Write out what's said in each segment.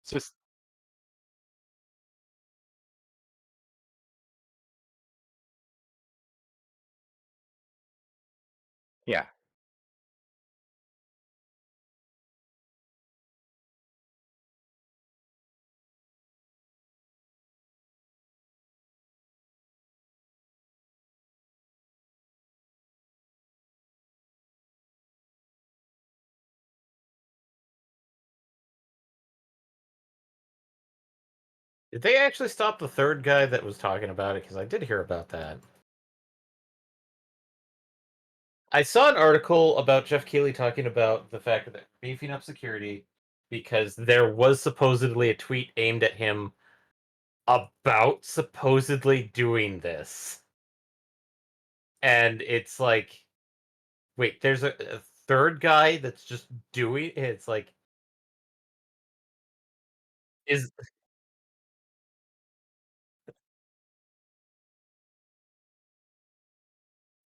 It's just yeah. Did they actually stop the third guy that was talking about it? Because I did hear about that. I saw an article about Jeff Keighley talking about the fact that they're beefing up security because there was supposedly a tweet aimed at him about supposedly doing this. And it's like, wait, there's a third guy that's just doing it's like, is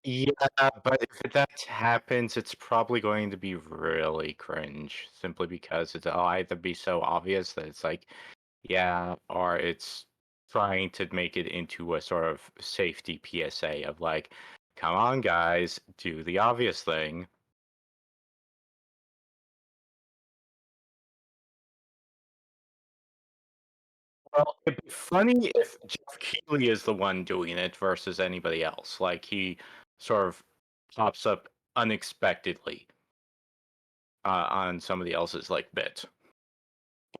Yeah, but if that happens, it's probably going to be really cringe simply because it'll either be so obvious that it's like, yeah, or it's trying to make it into a sort of safety PSA of like, come on, guys, do the obvious thing. Well, it'd be funny if Jeff Keighley is the one doing it versus anybody else. Like he sort of pops up unexpectedly on somebody else's like bit.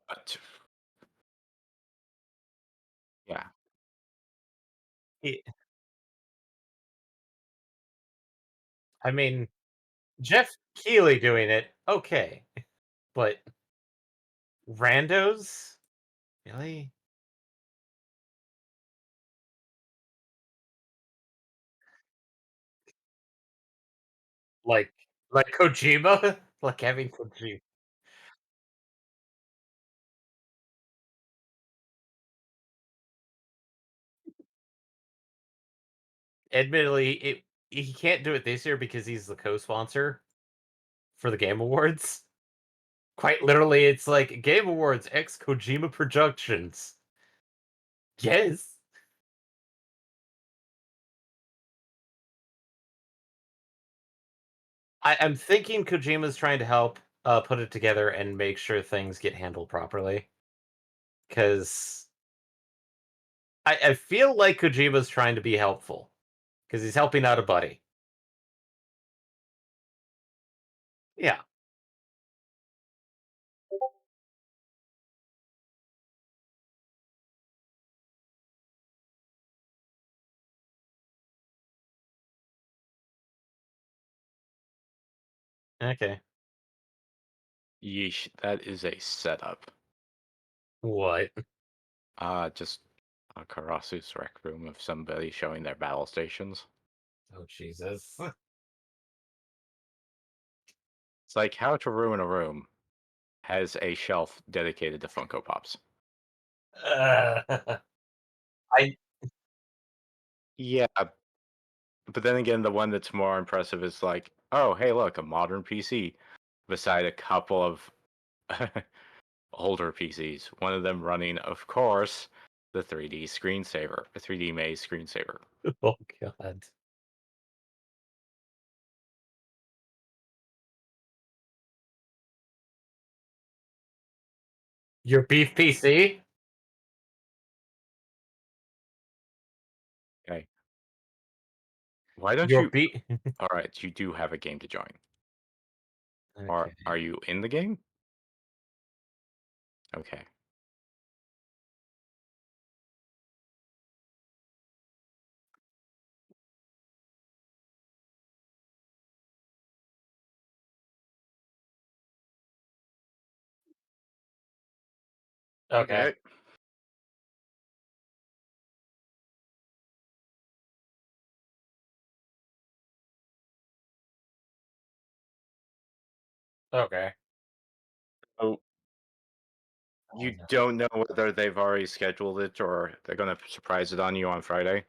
But yeah, he I mean, Jeff Keighley doing it, okay, but randos? Really? Like like Kojima? Like having Kojima admittedly, he can't do it this year because he's the co-sponsor for the Game Awards. Quite literally, it's like Game Awards X Kojima Productions. Yes. I'm thinking Kojima's trying to help put it together and make sure things get handled properly. Because I feel like Kojima's trying to be helpful because he's helping out a buddy. Yeah. Okay. yeesh, that is a setup. What? Just a Karasu's rec room of somebody showing their battle stations. Oh Jesus. It's like How to Ruin a Room has a shelf dedicated to Funko Pops. I Yeah, but then again, the one that's more impressive is like, oh, hey, look, a modern PC beside a couple of older PCs. One of them running, of course, the 3D screensaver, a 3D Maze screensaver. oh god. Your beef PC? Okay, why don't Your you? beef All right, you do have a game to join. Okay. Are you in the game? Okay. Okay. Okay. Okay. So Oh you no. don't know whether they've already scheduled it or they're gonna surprise it on you on Friday,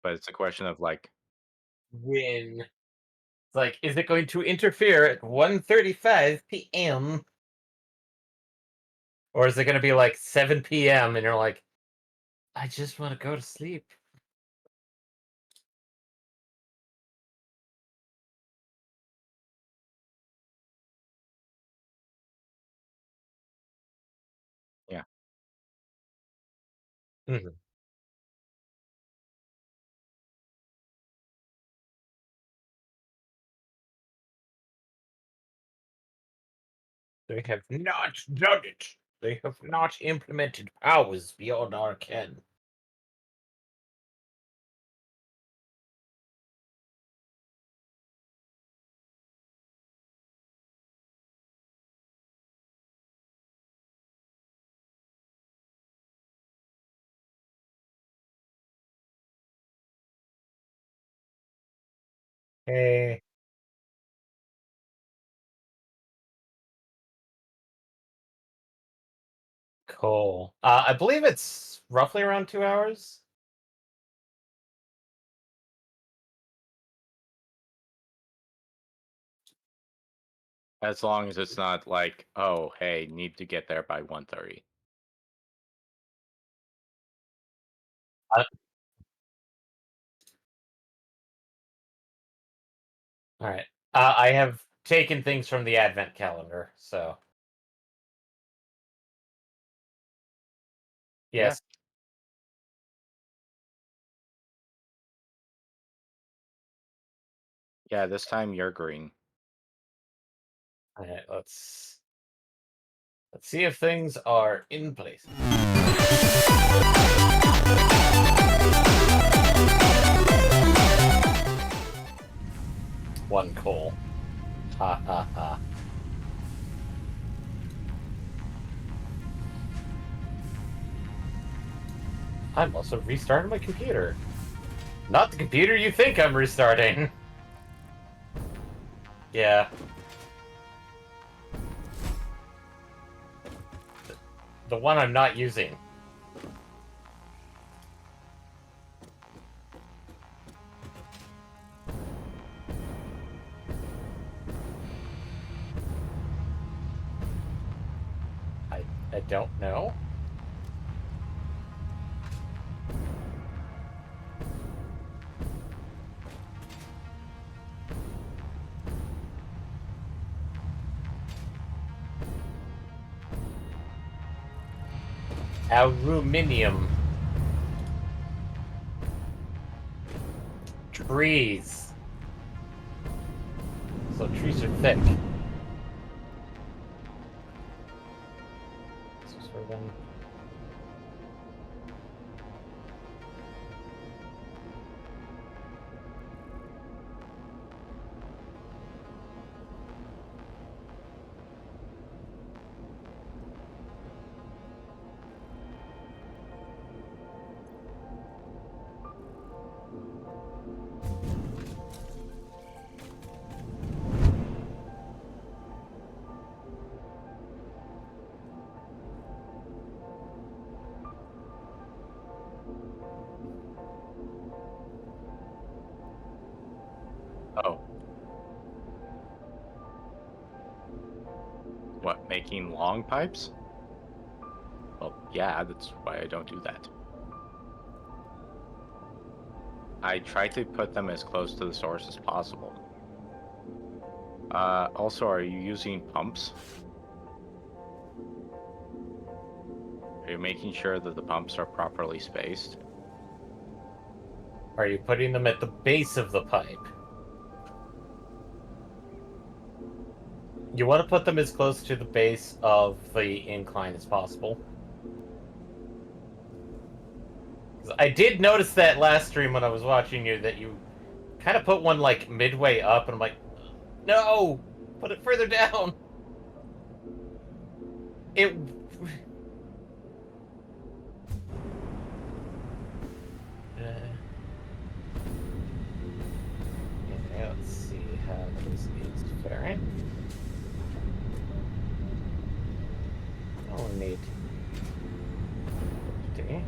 but it's a question of like, Win. It's like, is it going to interfere at 1:35 p.m. or is it going to be like 7 p.m. and you're like, I just want to go to sleep. Yeah. Mhm. They have not done it. They have not implemented powers beyond our ken. Hey, cool. I believe it's roughly around 2 hours. As long as it's not like, oh, hey, need to get there by 1:30. Uh, all right. I have taken things from the advent calendar, so Yeah. yes. Yeah, this time you're green. All right, let's see if things are in place. One coal. Ha ha ha. I'm also restarting my computer. Not the computer you think I'm restarting. Yeah, the one I'm not using. I don't know. Aluminium. Trees. So trees are thick. So sort of then. Oh, what, making long pipes? Well, yeah, that's why I don't do that. I try to put them as close to the source as possible. Also, are you using pumps? Are you making sure that the pumps are properly spaced? Are you putting them at the base of the pipe? You want to put them as close to the base of the incline as possible. 'Cause I did notice that last stream when I was watching you that you kind of put one like midway up, and I'm like, no, put it further down. It. Yeah, let's see how this is faring. Oh, neat. 50.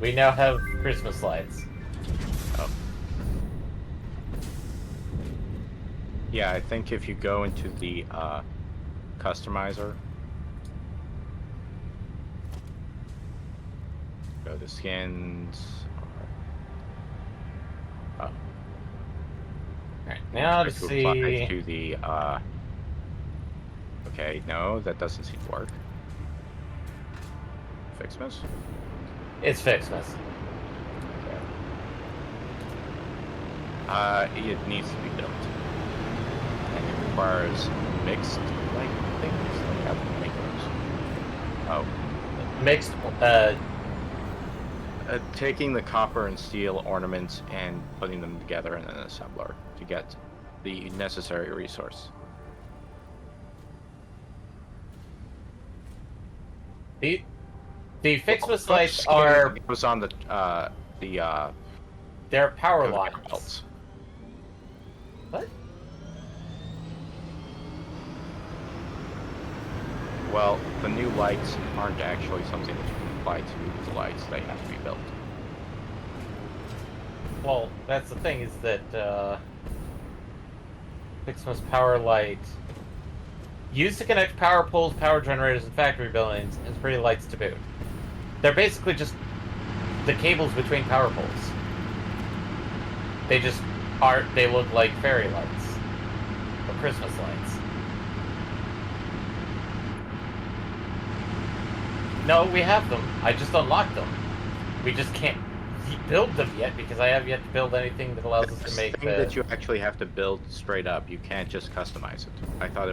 We now have Christmas lights. Oh. Yeah, I think if you go into the customizer, go to skins, or Alright, now try to to apply see... to the okay, no, that doesn't seem to work. Fixmas? It's Fixmas. Okay. It needs to be built. And it requires mixed like things. Like how do you make those? Oh. Mixed, Taking the copper and steel ornaments and putting them together in an assembler to get the necessary resource. the Fixmas Well, lights are... it was on the They're power conveyor lines. belts. What? Well, the new lights aren't actually something that you can apply to the lights. They have to be built. Well, that's the thing, is that, Fixmas power light... Used to connect power poles, power generators, and factory buildings, and pretty lights to boot. They're basically just the cables between power poles. They just aren't... They look like fairy lights. Or Christmas lights. No, we have them. I just unlocked them. We just can't build them yet, because I have yet to build anything that allows us to make Thing the... that you actually have to build straight up. You can't just customize it. I thought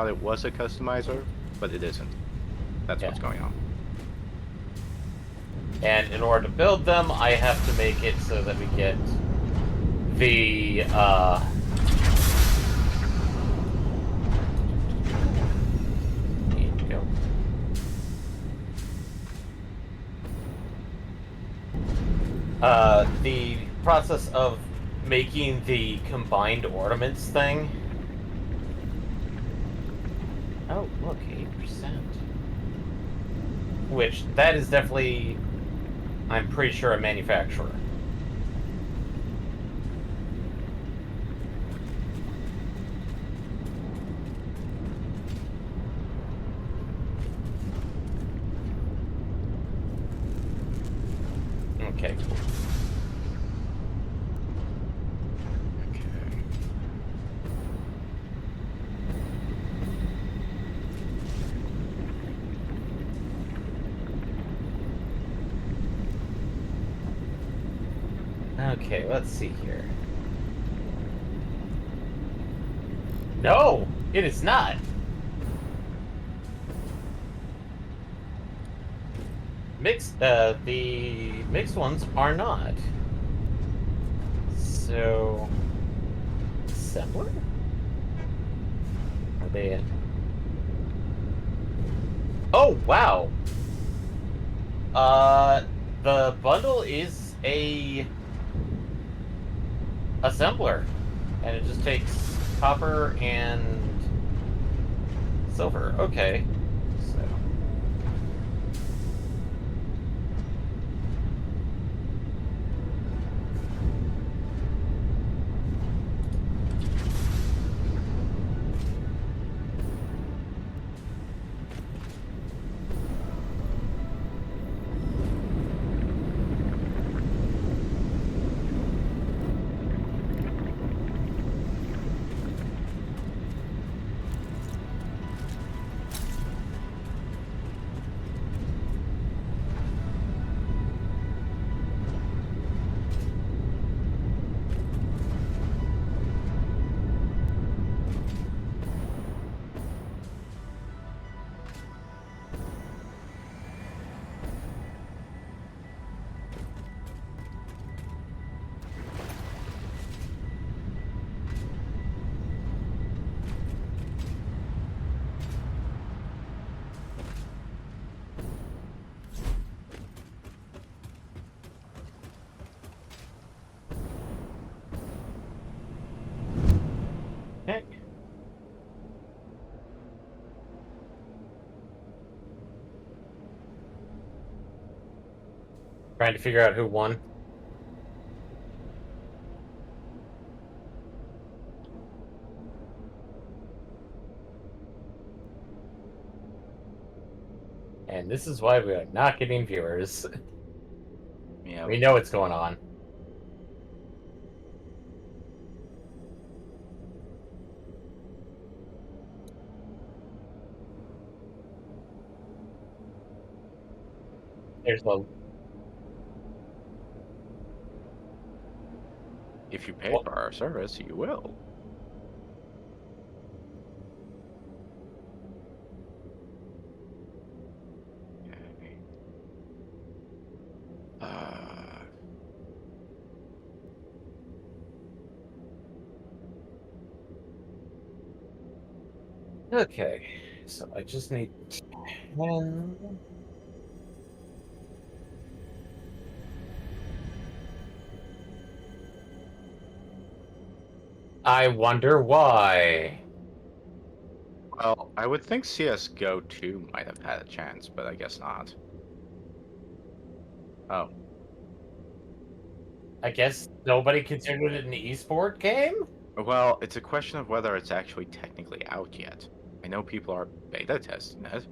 it was a customizer, but it isn't. That's Yeah. what's going on. And in order to build them, I have to make it so that we get the, Here we go. The process of making the combined ornaments thing. Oh, look, 8%. Which, that is definitely, I'm pretty sure, a manufacturer. Okay, cool. Okay. Okay, let's see here. No, it is not. The mixed ones are not. So, assembler? Are they in? Oh, wow. The bundle is a assembler, and it just takes copper and silver. Okay, so Trying to figure out who won. And this is why we are not getting viewers. Yeah. We know what's going on. There's a If you pay well, for our service, you will. Okay. Uh, okay. So I just need 10. I wonder why. well, I would think CS:GO 2 might have had a chance, but I guess not. Oh, I guess nobody considered it an esport game? well, it's a question of whether it's actually technically out yet. I know people are beta testing it,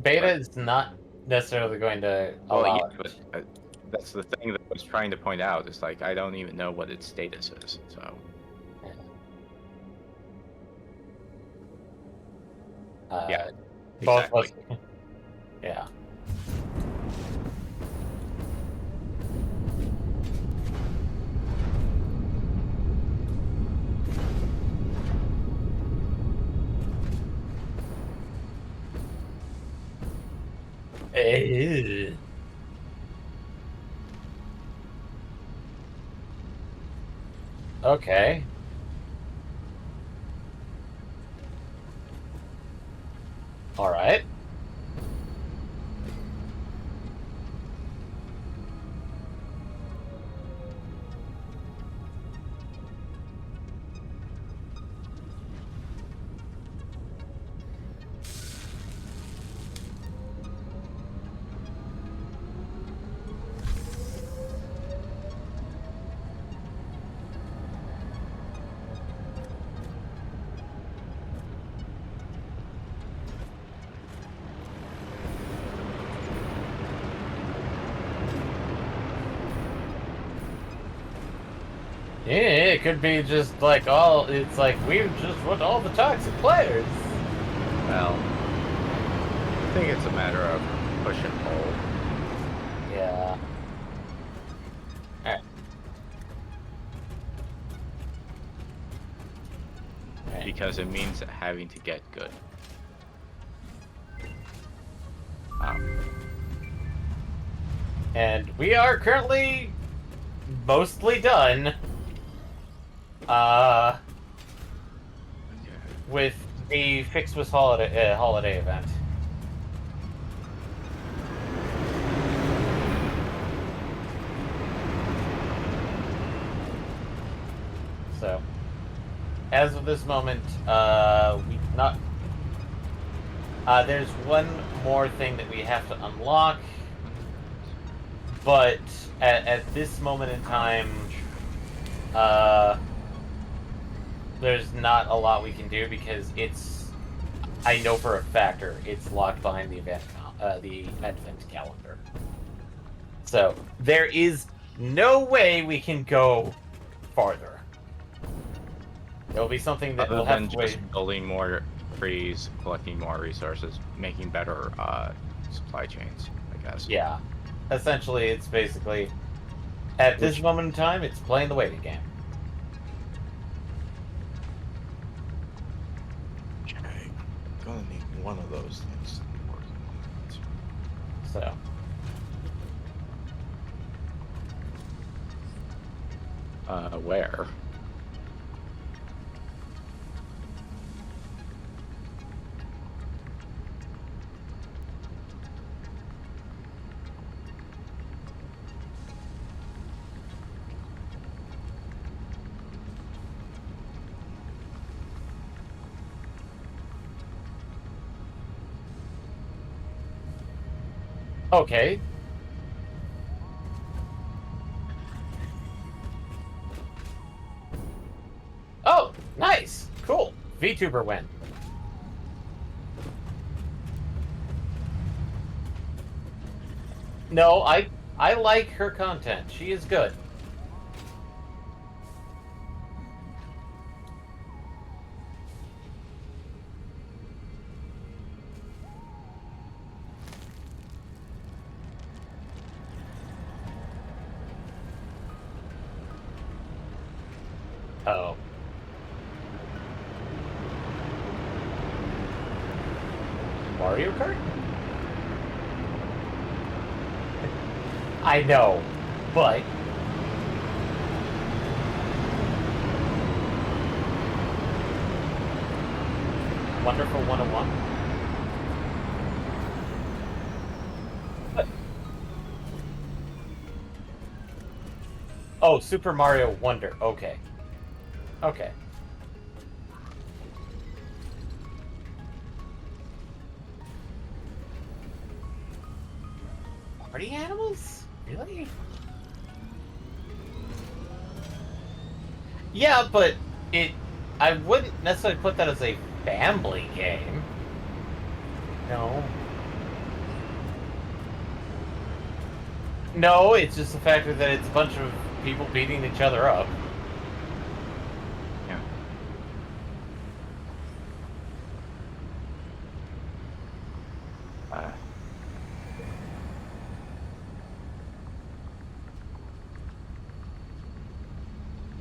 Beta but is not necessarily going to well, yeah, allow but it. that's the thing that I was trying to point out. Is like I don't even know what its status is. So Yeah. yeah, Both of us. exactly. Yeah. Eh. Okay. All right. Yeah, it could be just like all. It's like we just want all the toxic players. Well, I think it's a matter of push and pull Yeah. All right. All right. because it means having to get good. Um, And we are currently mostly done. Uh, okay. with the Fixmas holiday event. So, as of this moment, we not. There's one more thing that we have to unlock, but at this moment in time, uh, there's not a lot we can do because it's. I know for a factor it's locked behind the advent calendar. So there is no way we can go farther. It'll be something that Other we'll have than to wait. just building more trees, collecting more resources, making better supply chains, I guess. Yeah. Essentially, it's basically, at this Which, moment in time, it's playing the waiting game. okay, I'm gonna need one of those things to be working So, on it. Where? okay. VTuber win. No, I like her content. She is good. Oh. Mario Kart? I know, but Wonderful 101. What? Oh, Super Mario Wonder. Okay. Okay. Party animals? Really? Yeah, but I wouldn't necessarily put that as a family game. No. No, it's just the fact that it's a bunch of people beating each other up. Yeah.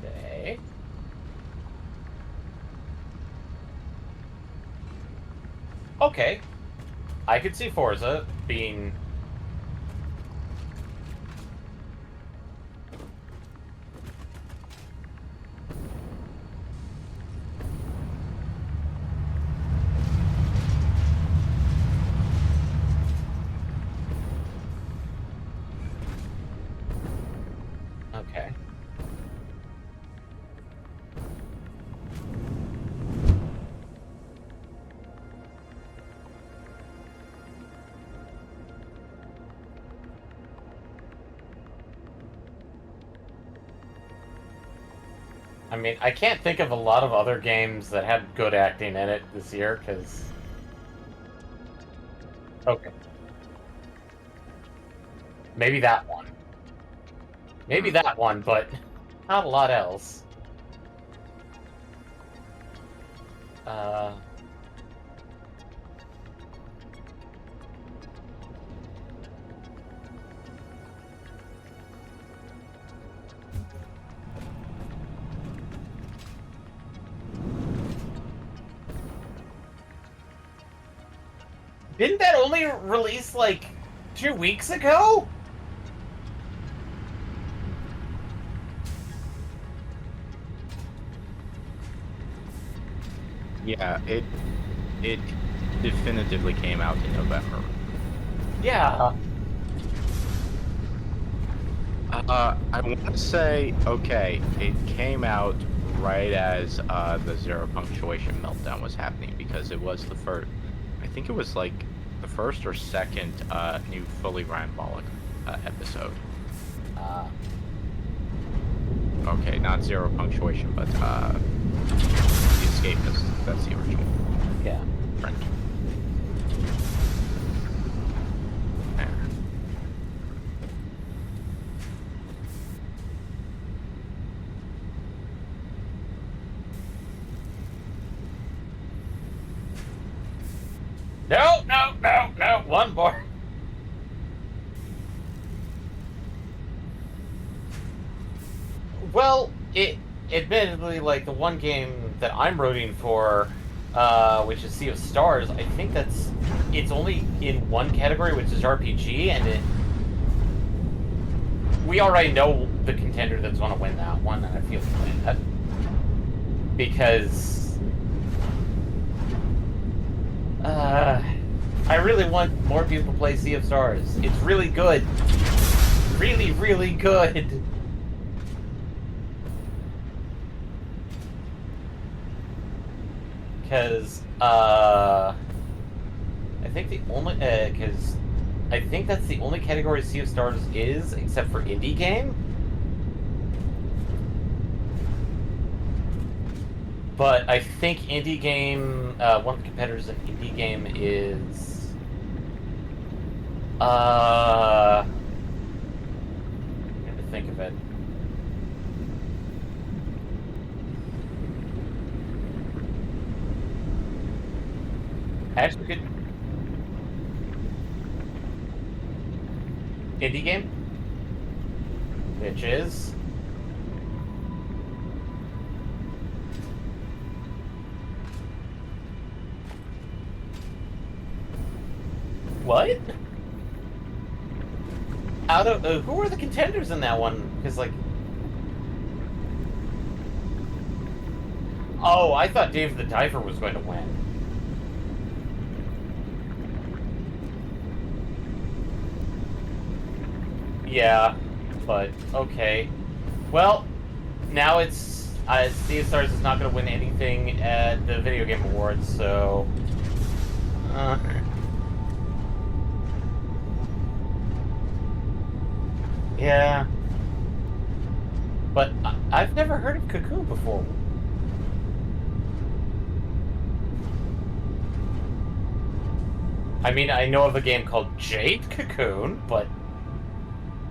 Okay. Okay. I could see Forza being... Okay. I mean, I can't think of a lot of other games that had good acting in it this year, because... Okay. Maybe that one. Maybe that one, but not a lot else. Uh... Didn't that only release, like, 2 weeks ago? Yeah, it definitively came out in November. Yeah. I want to say, okay, it came out right as the Zero Punctuation Meltdown was happening, because it was the first, I think it was like the first or second new fully Rambolic episode. Okay, not Zero Punctuation, but The Escapist. That's the original. Yeah. French. There. No, no, no, no, one more. Well, admittedly, like, the one game that I'm rooting for, which is Sea of Stars, I think it's only in one category, which is RPG, and we already know the contender that's going to win that one, and I feel bad. Because... I really want more people to play Sea of Stars. It's really good. Really, really good. Because, I think the only, because I think that's the only category Sea of Stars is, except for indie game. But I think indie game, one of the competitors in indie game is, I'm trying to think of it. Actually, good indie game, which is what? Out of who are the contenders in that one? Because like, oh, I thought Dave the Diver was going to win. Yeah, but okay. Well, now it's Sea of Stars is not going to win anything at the Video Game Awards, so. Yeah. But I've never heard of Cocoon before. I mean, I know of a game called Jade Cocoon, but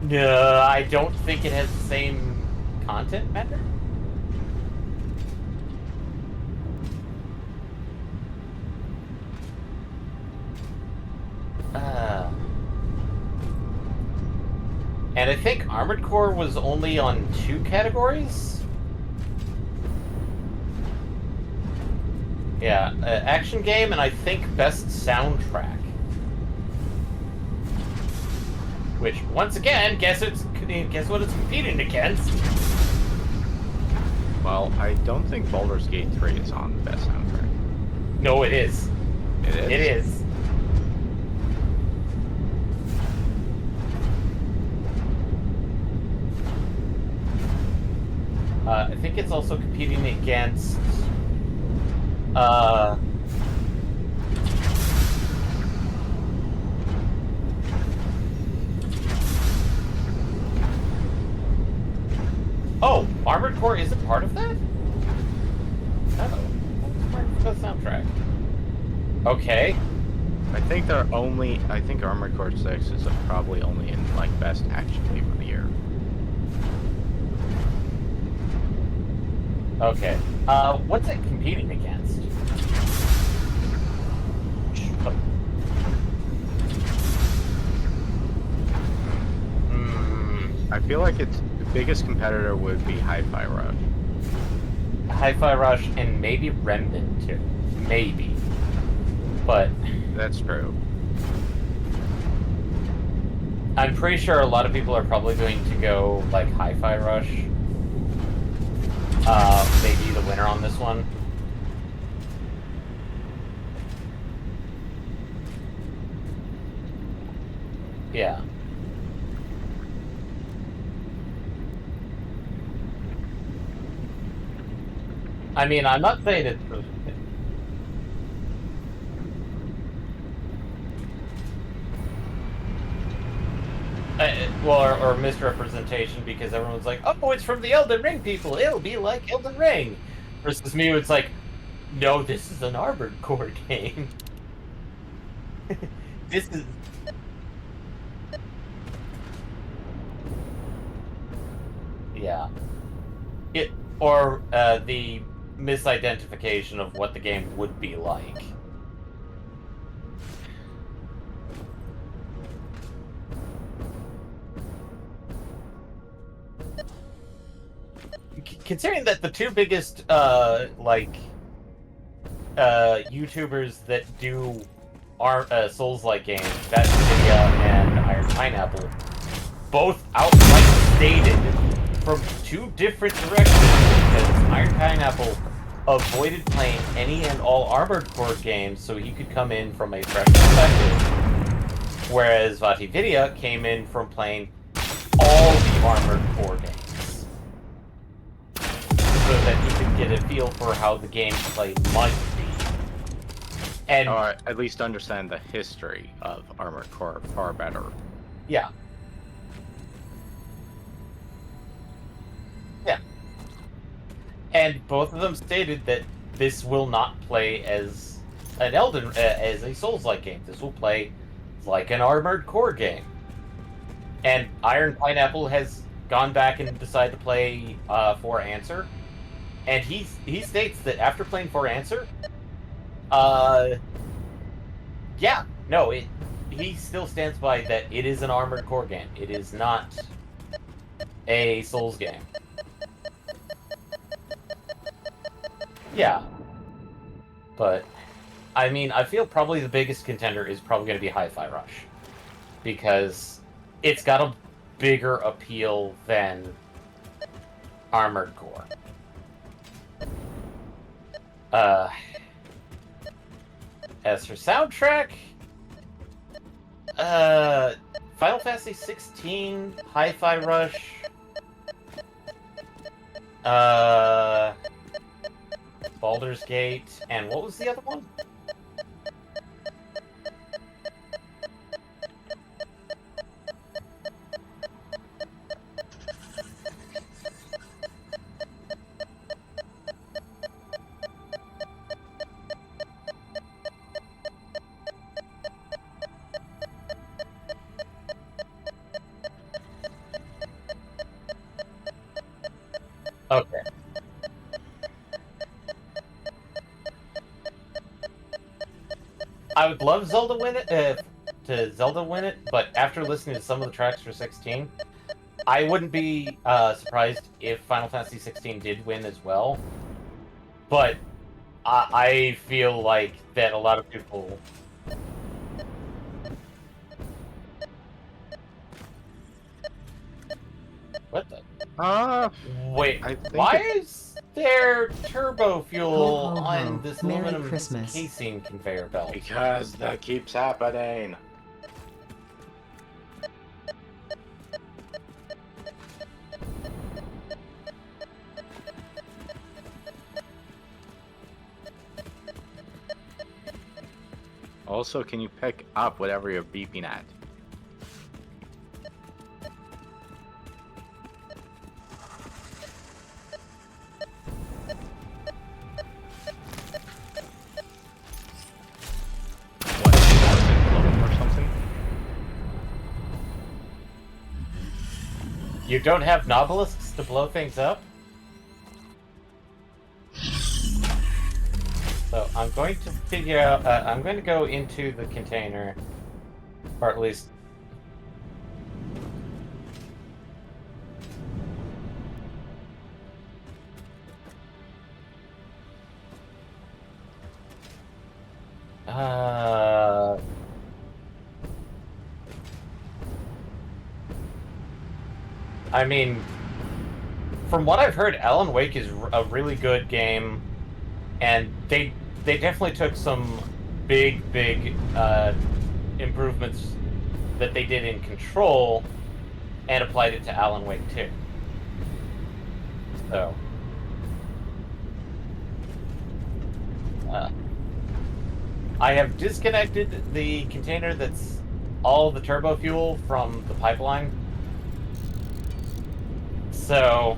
no, I don't think it has the same content matter. And I think Armored Core was only on 2 categories. Yeah, action game, and I think best soundtrack. Which, once again, guess what it's competing against? Well, I don't think Baldur's Gate 3 is on the best soundtrack. No, it is. It is? It is. I think it's also competing against oh, Armored Core isn't part of that? Oh, that's part of the soundtrack. Okay. I think Armored Core 6 is probably only in, like, best action game of the year. Okay. What's it competing against? I feel like the biggest competitor would be Hi-Fi Rush. Hi-Fi Rush and maybe Remnant too. Maybe. But That's true. I'm pretty sure a lot of people are probably going to go like Hi-Fi Rush. Maybe the winner on this one. Yeah. I mean, I'm not saying it's... well, or misrepresentation, because everyone's like, oh, it's from the Elden Ring people, it'll be like Elden Ring. Versus me, it's like, no, this is an Armored Core game. This is... Yeah. Or the misidentification of what the game would be like. Considering that the 2 biggest YouTubers that do Souls-like games, that's Nvidia and Iron Pineapple, both outright stated from 2 different directions, because Iron Pineapple avoided playing any and all Armored Core games so he could come in from a fresh perspective, whereas VaatiVidya came in from playing all the Armored Core games, so that he could get a feel for how the gameplay might be. And Or at least understand the history of Armored Core far better. yeah. Yeah. And both of them stated that this will not play as an as a Souls-like game. This will play like an Armored Core game. And Iron Pineapple has gone back and decided to play For Answer, and he states that after playing For Answer, yeah, no, he still stands by that it is an Armored Core game. It is not a Souls game. Yeah, but I mean, I feel probably the biggest contender is probably going to be Hi-Fi Rush, because it's got a bigger appeal than Armored Core. As for soundtrack, Final Fantasy 16, Hi-Fi Rush, Baldur's Gate, and what was the other one? Okay. I would love Zelda win it, to Zelda win it, but after listening to some of the tracks for 16, I wouldn't be surprised if Final Fantasy 16 did win as well. But I feel like that a lot of people. What the? Wait, I think why is there turbo fuel Ho, ho, on ho. this Merry aluminum Christmas. casing conveyor belt? because that keeps happening. Also, can you pick up whatever you're beeping at? What? Or something? You don't have nobelisks to blow things up? So I'm going to figure out, I'm going to go into the container, or at least... I mean, from what I've heard, Alan Wake is a really good game, and they definitely took some big improvements that they did in Control and applied it to Alan Wake 2. So, I have disconnected the container that's all the turbo fuel from the pipeline. So,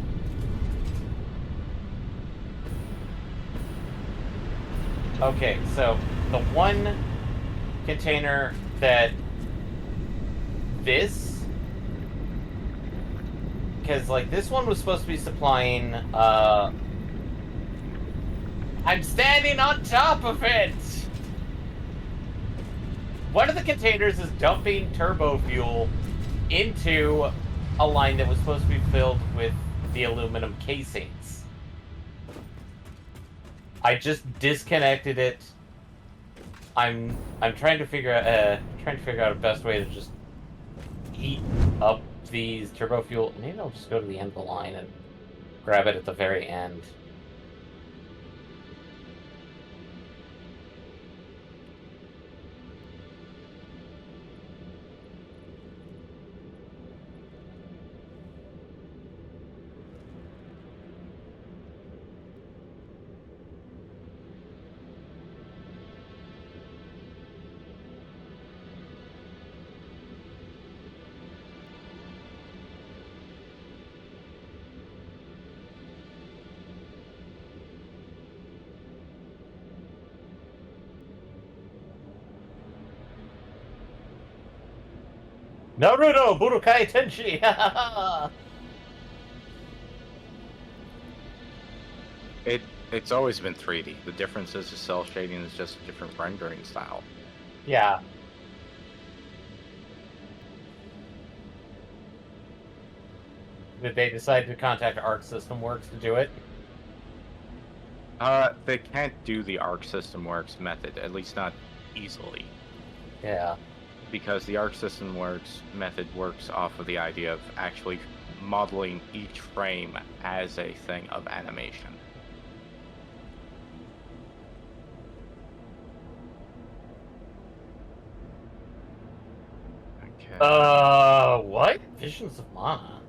okay, so the one container that this, because like this one was supposed to be supplying, I'm standing on top of it! One of the containers is dumping turbo fuel into a line that was supposed to be filled with the aluminum casings. I just disconnected it. I'm trying to figure out a best way to just heat up these turbo fuel. Maybe I'll just go to the end of the line and grab it at the very end. Naruto Budokai Tenshi. It's always been 3D. The difference is the cell shading is just a different rendering style. Yeah. Did they decide to contact Arc System Works to do it? They can't do the Arc System Works method, at least not easily, Yeah. because the Arc System Works method works off of the idea of actually modeling each frame as a thing of animation. Okay. What? Visions of Mana.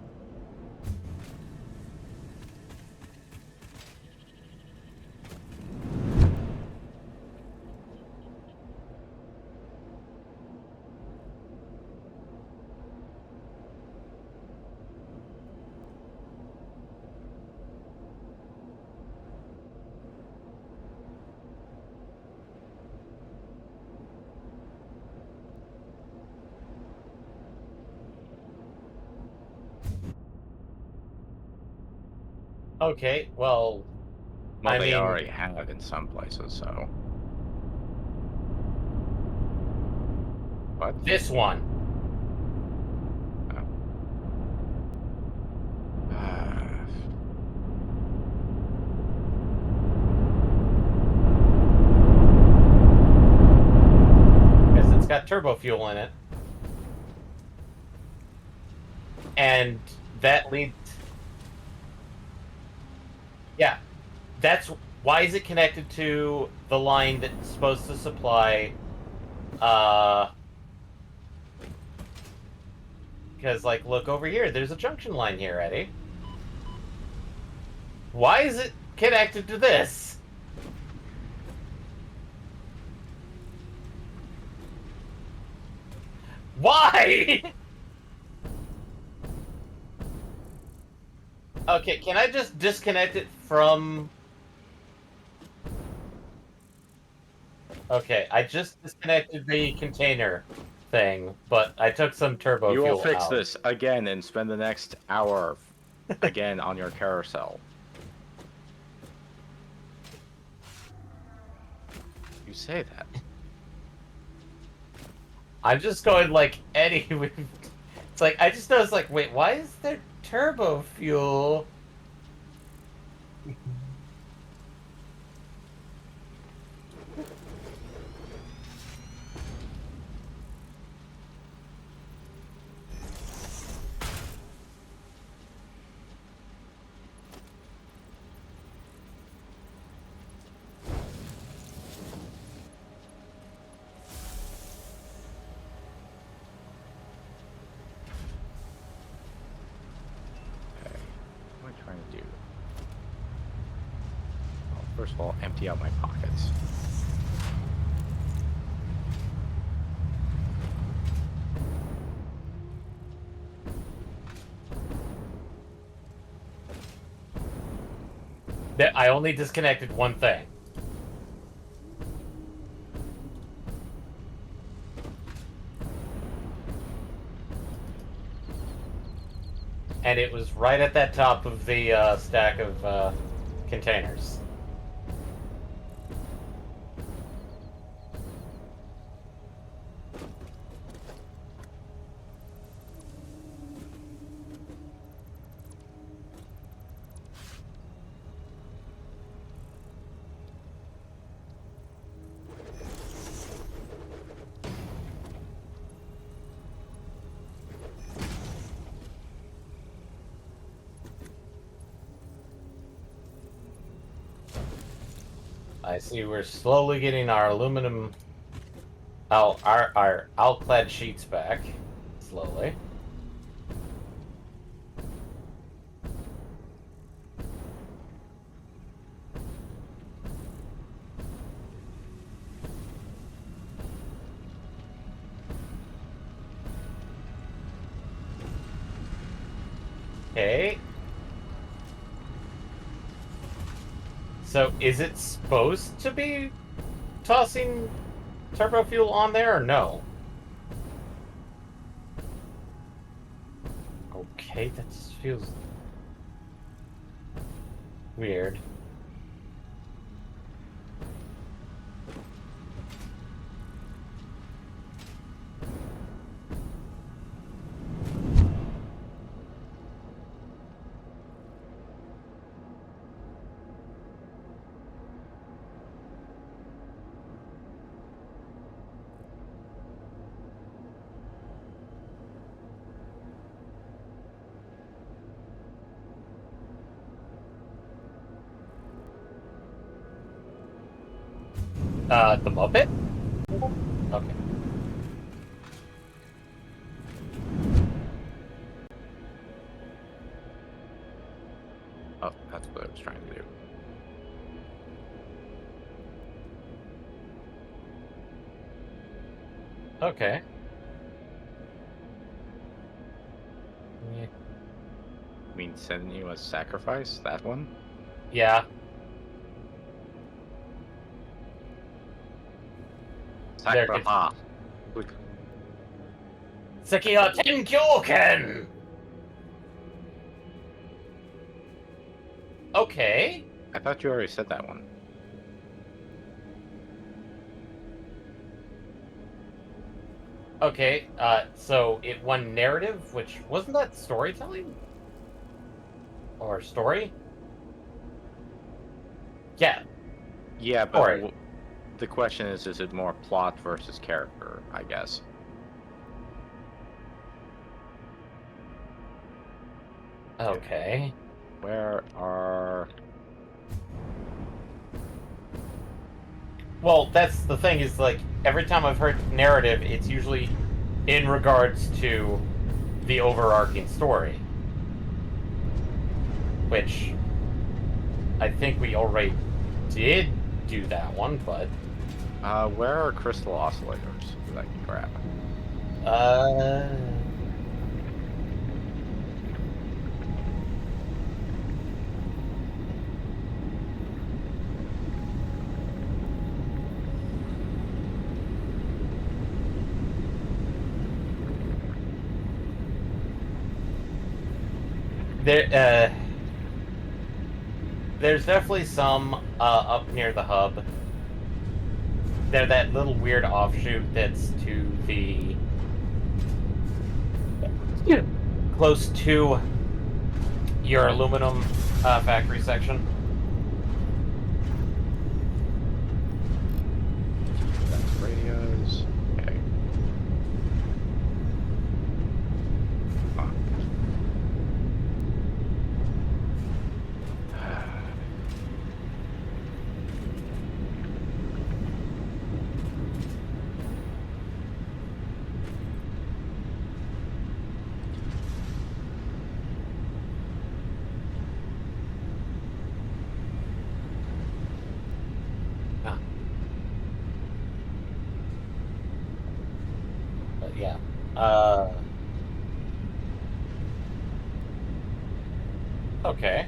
Okay, well, Well, I they mean, already have in some places, so. What? this one. Oh. Because it's got turbo fuel in it. And that leads. Yeah. That's why is it connected to the line that's supposed to supply because like look over here, there's a junction line here, Eddie. Why is it connected to this? Why? Okay, can I just disconnect it from... Okay, I just disconnected the container thing, but I took some turbo You fuel will fix out. this again and spend the next hour again on your carousel. You say that. I'm just going like Eddie. It's like I just noticed like, wait, why is there turbo fuel? Okay. What am I trying to do? Well, first of all, empty out my pockets. That I only disconnected one thing. And it was right at that top of the stack of containers. I see we're slowly getting our aluminum, our alclad sheets back. Slowly. Okay. So is it supposed to be tossing turbo fuel on there or no? Okay, that just feels weird. The Muppet? Okay. Oh, that's what I was trying to do. Okay. Yeah. I mean, sending you a sacrifice? That one? Yeah. There could. Sacriha. Sekiya Tenkyoken! Okay. I thought you already said that one. Okay, so it won narrative, which wasn't that storytelling? Or story? Yeah, Yeah, but story. the question is it more plot versus character, I guess. Okay. Where are... Well, that's the thing, is like, every time I've heard narrative, it's usually in regards to the overarching story. Which I think we already did do that one, but where are crystal oscillators that I can grab? uh there there's definitely some up near the hub. They're that little weird offshoot that's to the close to your aluminum factory section. That's radios. Okay. Ah. But yeah. Okay.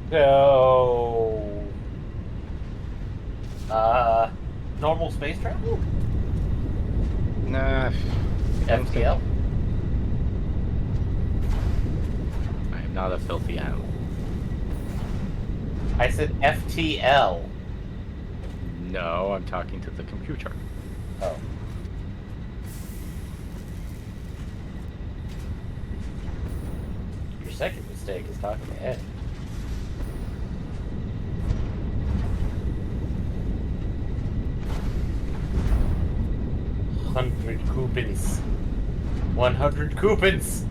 So, normal space travel? Nah, I don't think FTL? I am not a filthy animal. I said FTL. No, I'm talking to the computer. Oh. Your second mistake is talking to Ed. $100 coupons. 100 coupons!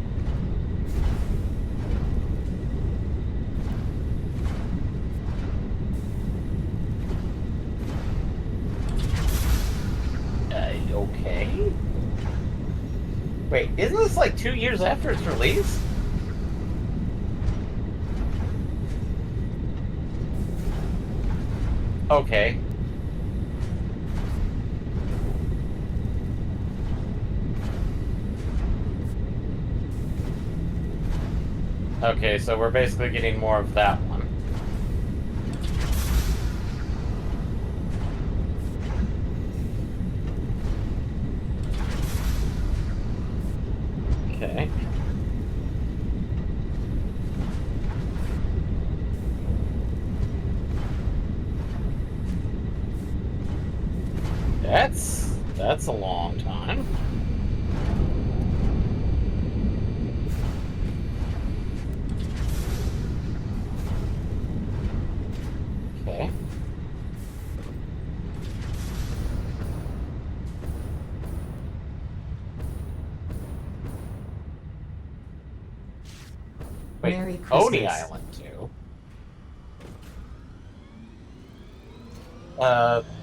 Okay. Wait, isn't this like 2 years after its release? Okay. Okay, so we're basically getting more of that one. That's a long time. Okay. Wait, Merry Coney Christmas. Island too.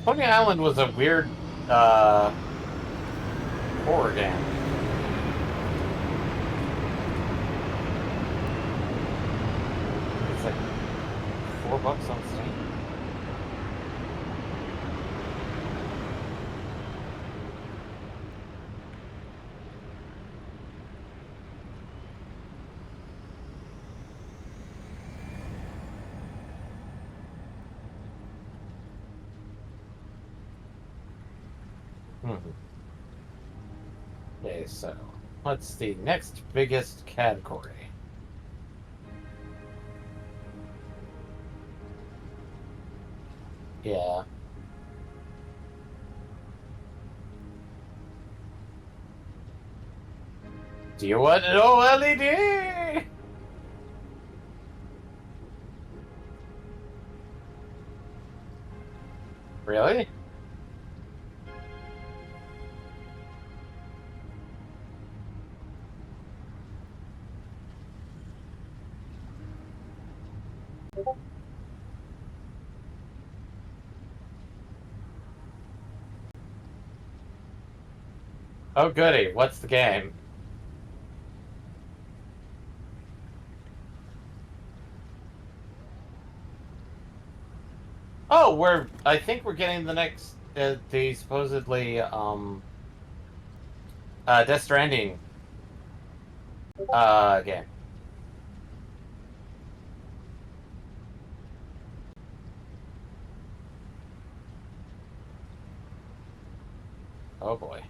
Coney Island was a weird horror game. It's like $4 on Steam. Hmm. Okay, so what's the next biggest category? Yeah. Do you want an OLED? Really? Oh, goody. What's the game? Oh, I think we're getting the next, the supposedly, Death Stranding, game. Oh boy.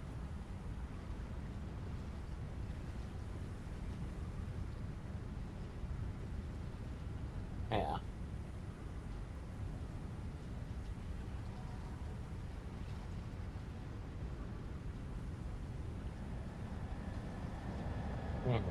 Yeah. Mhm.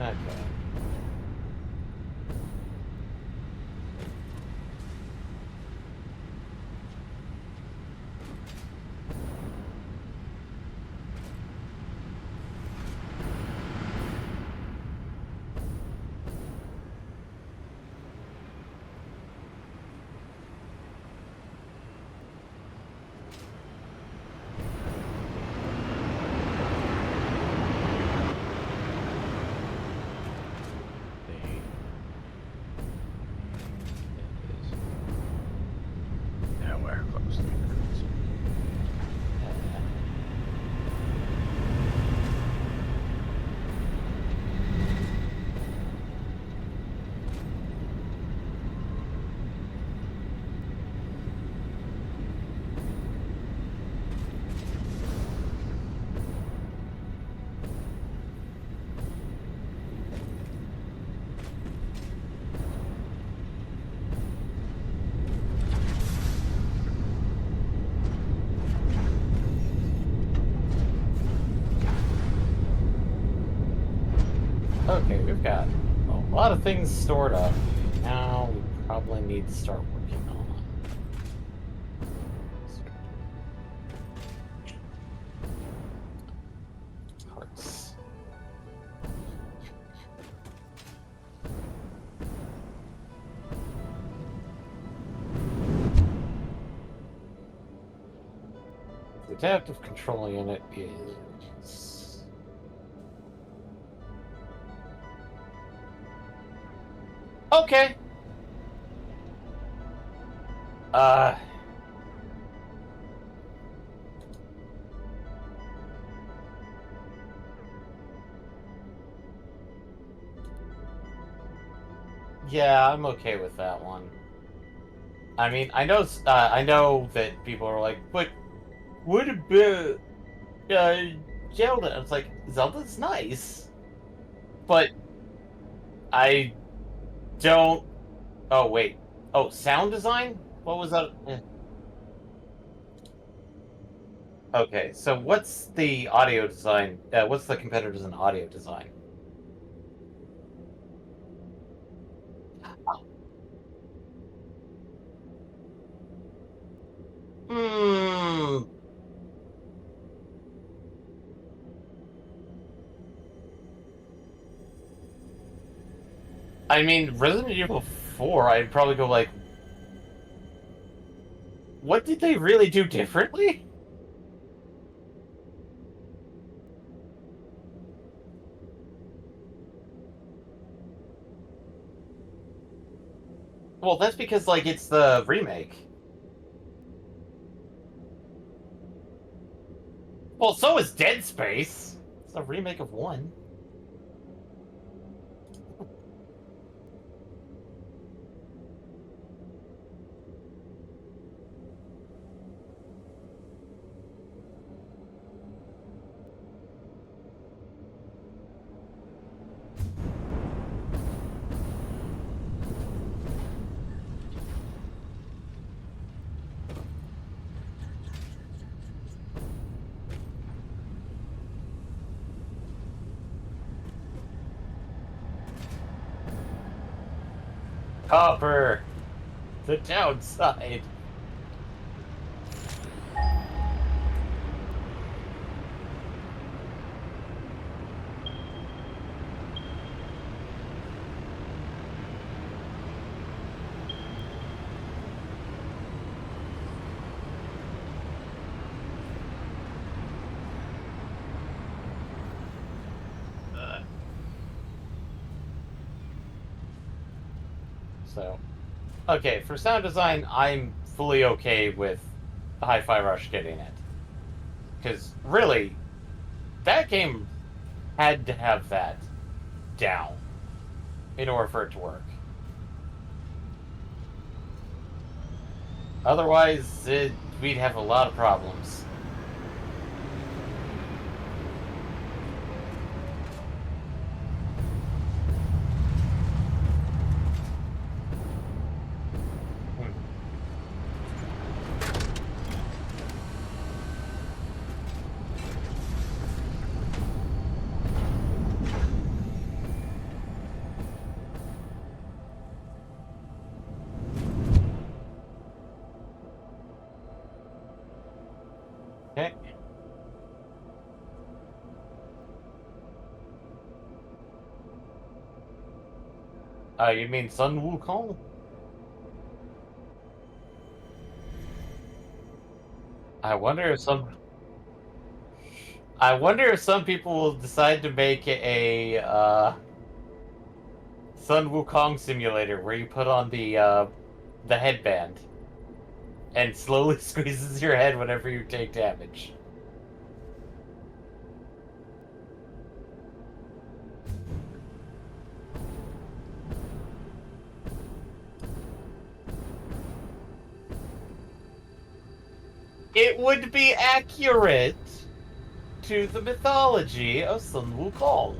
Okay. It is nowhere close to it. Yeah. Okay, we've got a lot of things stored up. Now we probably need to start working on parts. The adaptive control unit is... Okay. Uh, yeah, I'm okay with that one. I mean, I know that people are like, but what about Zelda? It's like Zelda's nice, but I don't. Oh wait. Oh, sound design. What was that? Okay, so what's the audio design? What's the competitors in audio design? Hmm. I mean, Resident Evil 4, I'd probably go like, what did they really do differently? Well, that's because like it's the remake. Well, so is Dead Space. It's a remake of one. Copper, the downside. Uh, so, okay, for sound design, I'm fully okay with Hi-Fi Rush getting it. Because really, that game had to have that down in order for it to work. Otherwise, we'd have a lot of problems. Hmm. Okay. You mean Sun Wukong? I wonder if some. I wonder if some people will decide to make Sun Wukong simulator where you put on the headband and slowly squeezes your head whenever you take damage. It would be accurate to the mythology of Sun Wukong.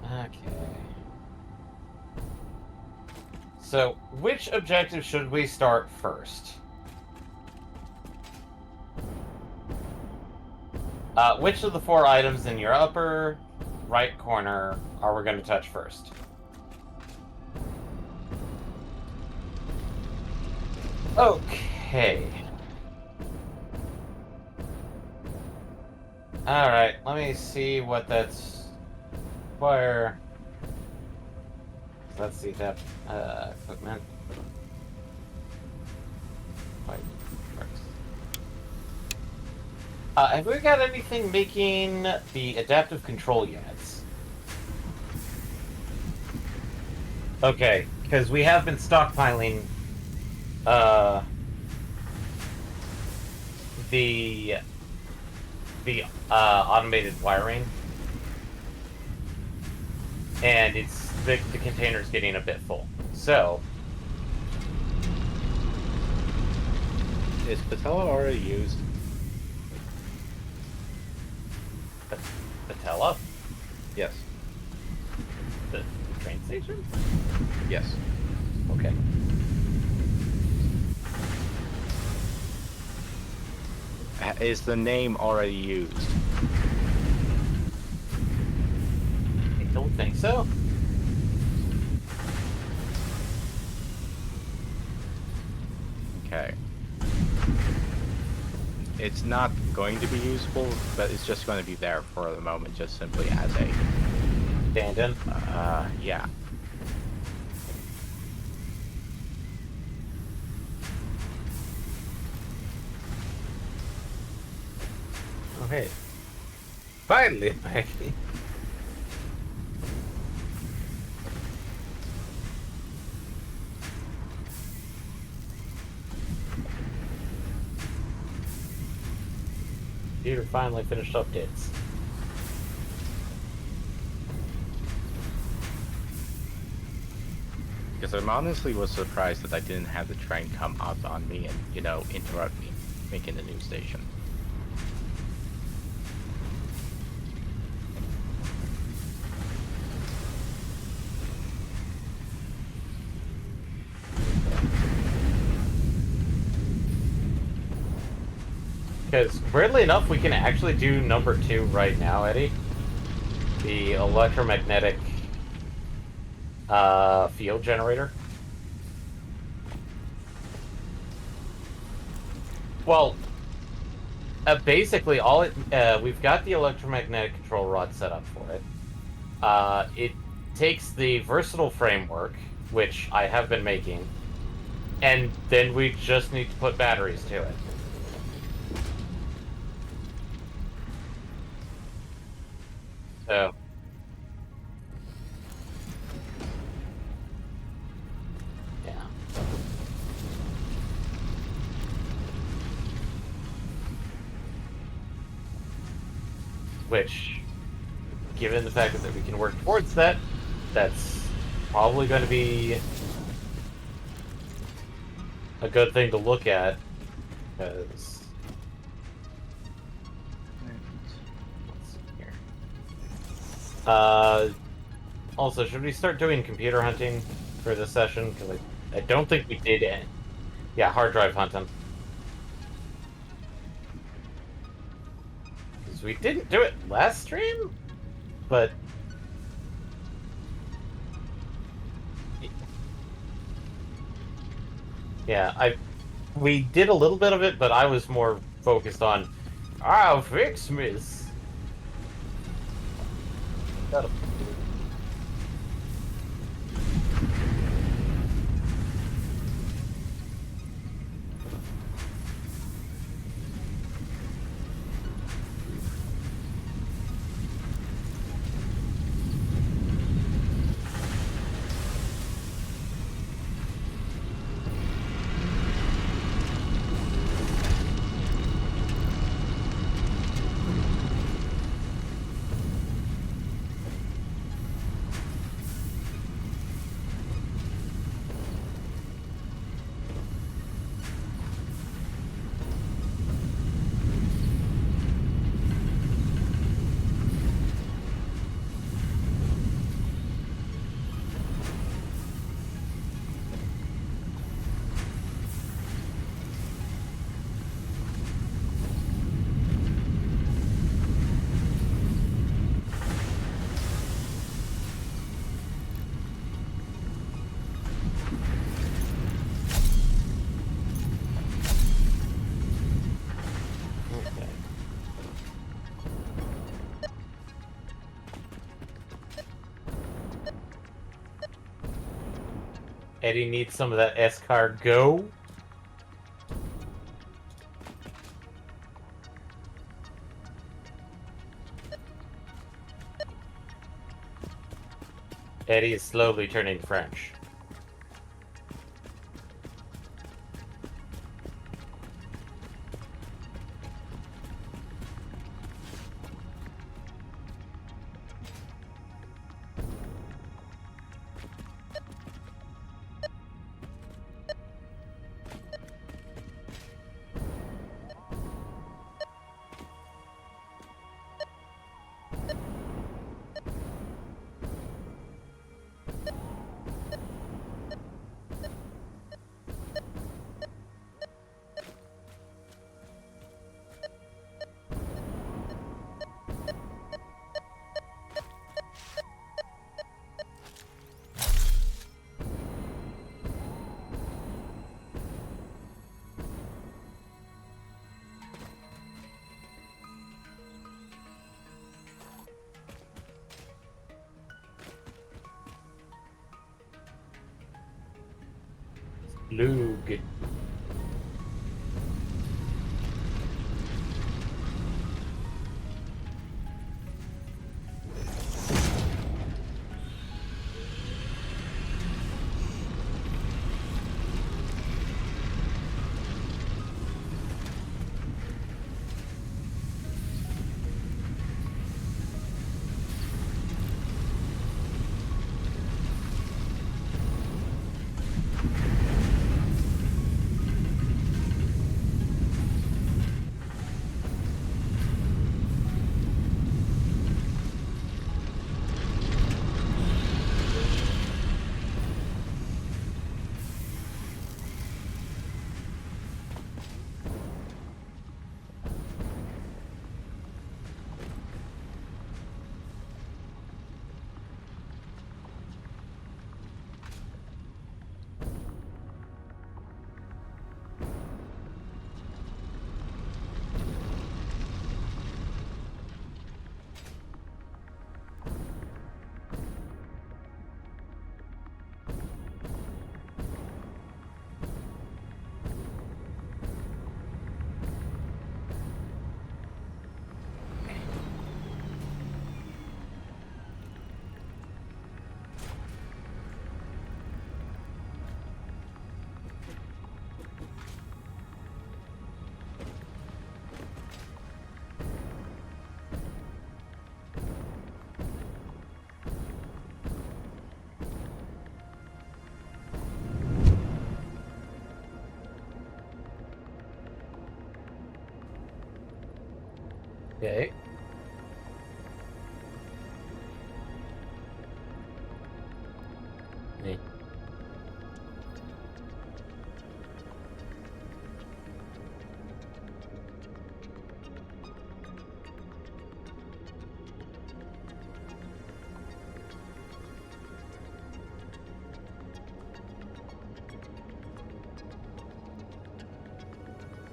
Okay. So, which objective should we start first? Which of the 4 items in your upper right corner are we going to touch first? Okay. Alright, let me see what that's... Fire... Let's see that... equipment. Wait. Have we got anything making the adaptive control units? Okay, because we have been stockpiling uh, the automated wiring, and it's the container's getting a bit full. So, Is Patella already used? Patella, Yes. the train station. Yes. Okay. Is the name already used? I don't think so. Okay. It's not going to be usable, but it's just going to be there for the moment, just simply as a, Stand-in. yeah. Okay. Finally, Maggie. Computer finally finished updates. Because I honestly was surprised that I didn't have the train come up on me and, interrupt me making the news station. Because weirdly enough, we can actually do number 2 right now, Eddie. The electromagnetic field generator. Well, basically, we've got the electromagnetic control rod set up for it. It takes the versatile framework, which I have been making, and then we just need to put batteries to it. So, yeah. Which, given the fact that we can work towards that, that's probably going to be a good thing to look at, because let's see here. Also, should we start doing computer hunting for this session? Because I don't think we did it. Yeah, hard drive hunting. Because we didn't do it last stream, but yeah, we did a little bit of it, but I was more focused on I'll fix this. Shut up. Okay. Eddie needs some of that escargot. Eddie is slowly turning French. Lug. Okay. Hey.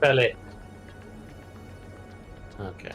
Pellet. Okay.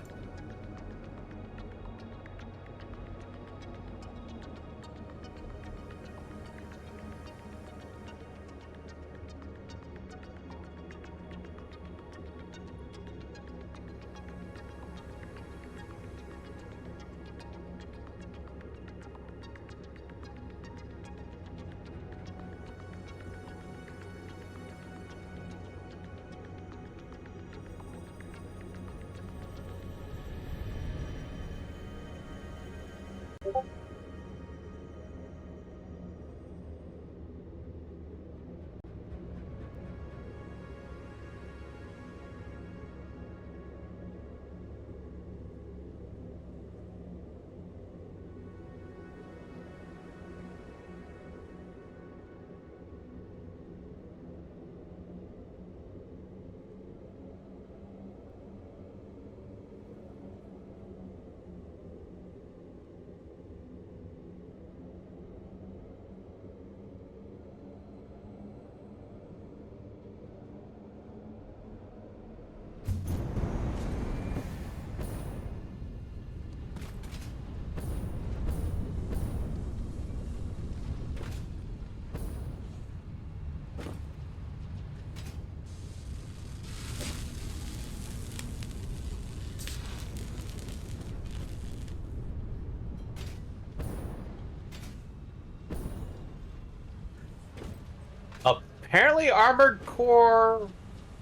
apparently Armored Core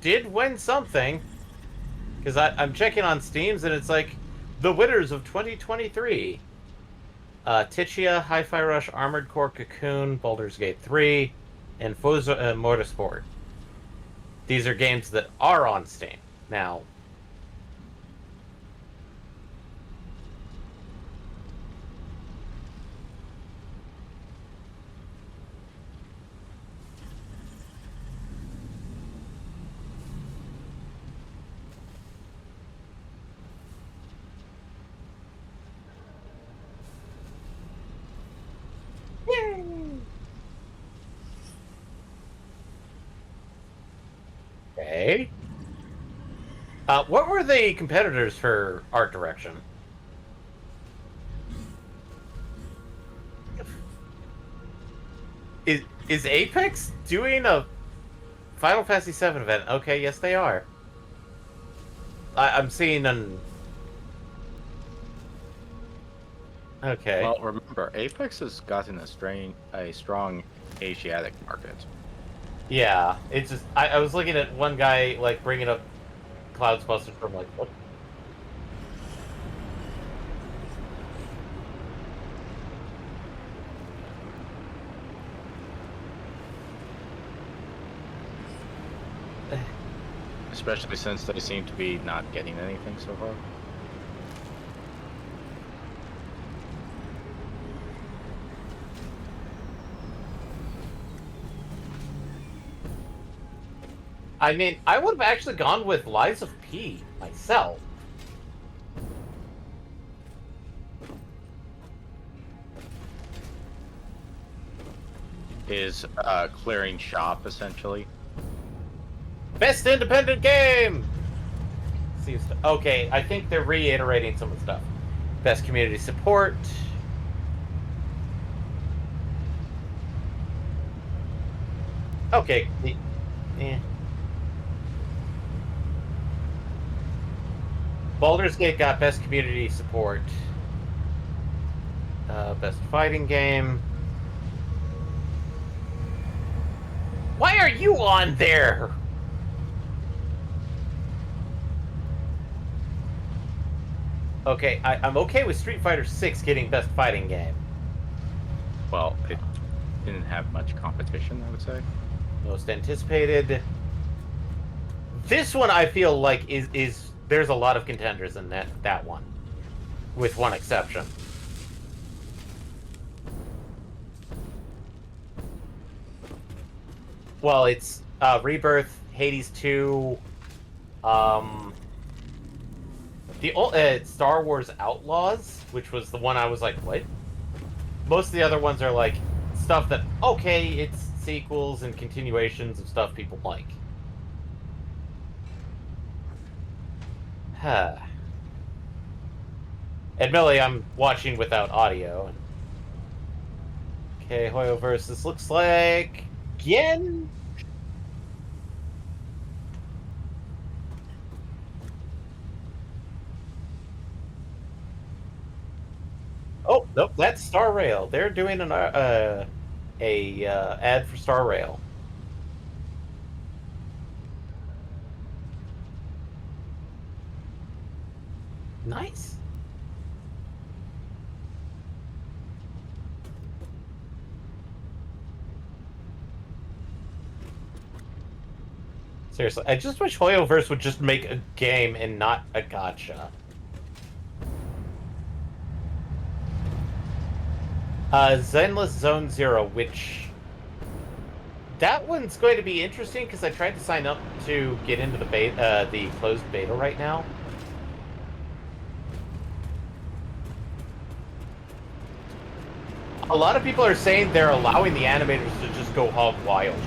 did win something. Because I'm checking on Steam's and it's like the winners of 2023. Tichia, Hi-Fi Rush, Armored Core, Cocoon, Baldur's Gate 3, and Forza Motorsport. These are games that are on Steam. Now, okay. What were the competitors for art direction? Is Apex doing a Final Fantasy VII event? Okay, yes they are. I'm seeing an. Okay. Well, remember, Apex has gotten a strong Asiatic market. Yeah, it's just I was looking at one guy like bringing up Clouds Buster from like what? Especially since they seem to be not getting anything so far. I mean, I would have actually gone with Lies of P myself. Is clearing shop essentially. Best independent game. Seems to, okay. I think they're reiterating some of the stuff. Best community support. Okay. Eh. Baldur's Gate got best community support. Best fighting game. Why are you on there? Okay, I'm okay with Street Fighter 6 getting best fighting game. Well, it didn't have much competition, I would say. Most anticipated. This one I feel like is there's a lot of contenders in that one, with one exception. Well, it's Rebirth, Hades 2, the Star Wars Outlaws, which was the one I was like, what? Most of the other ones are like stuff that okay, it's sequels and continuations of stuff people like. Huh. Admittedly, I'm watching without audio. Okay, Hoyoverse. This looks like again. Oh nope, that's Star Rail. They're doing an ad for Star Rail. Nice. Seriously, I just wish Hoyoverse would just make a game and not a gacha. Zenless Zone Zero, which that one's going to be interesting because I tried to sign up to get into the beta, the closed beta right now. A lot of people are saying they're allowing the animators to just go hog wild.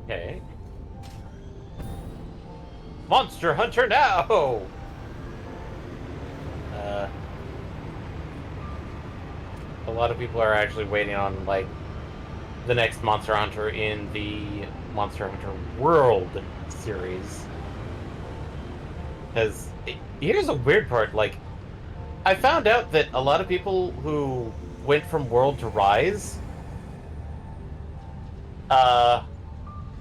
Okay. Monster Hunter now! Uh, a lot of people are actually waiting on, like, the next Monster Hunter in the Monster Hunter World series. Because here's a weird part, like, I found out that a lot of people who went from World to Rise, uh,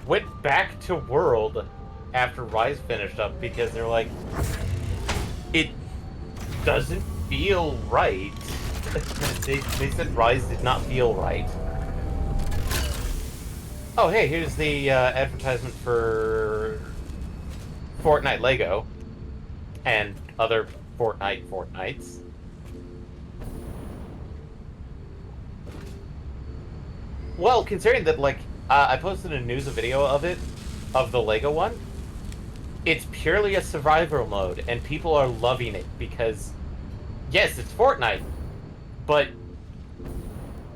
went back to World after Rise finished up because they're like, it doesn't feel right. They said Rise did not feel right. Oh, hey, here's the advertisement for Fortnite Lego and other Fortnites. Well, considering that, like, I posted a video of it, of the Lego one. It's purely a survival mode, and people are loving it because, yes, it's Fortnite, but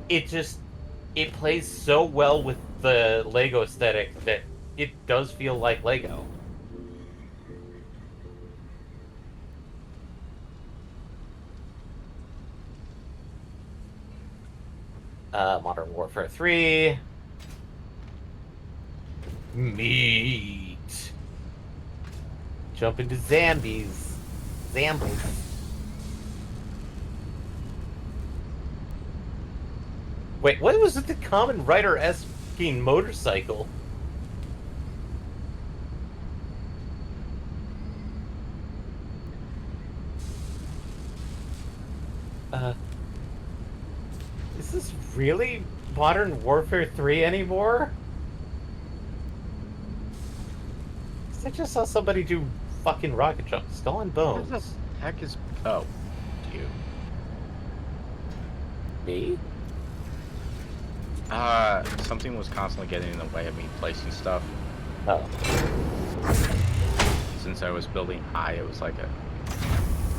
it plays so well with the Lego aesthetic that it does feel like Lego. Modern Warfare 3. Meat. Jump into Zambies. Wait, what was it the Common Rider asking motorcycle? Is this really Modern Warfare 3 anymore? 'Cause I just saw somebody do fucking rocket jump. Skull and What the Bones. heck is... Oh, you. Me? Something was constantly getting in the way of me placing stuff. Oh. Since I was building high, it was like a...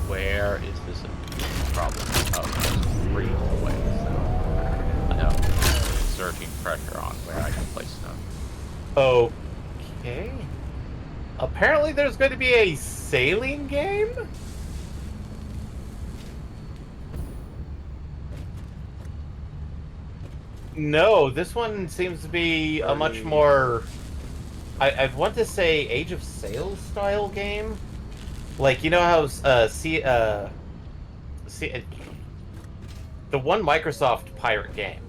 Where is this a problem? Oh, it's 3 away, so... No. Exerting pressure on where I can place stuff. Okay. Apparently there's going to be a sailing game? No, this one seems to be a much more... I want to say Age of Sail style game? Like, you know how, the one Microsoft pirate game.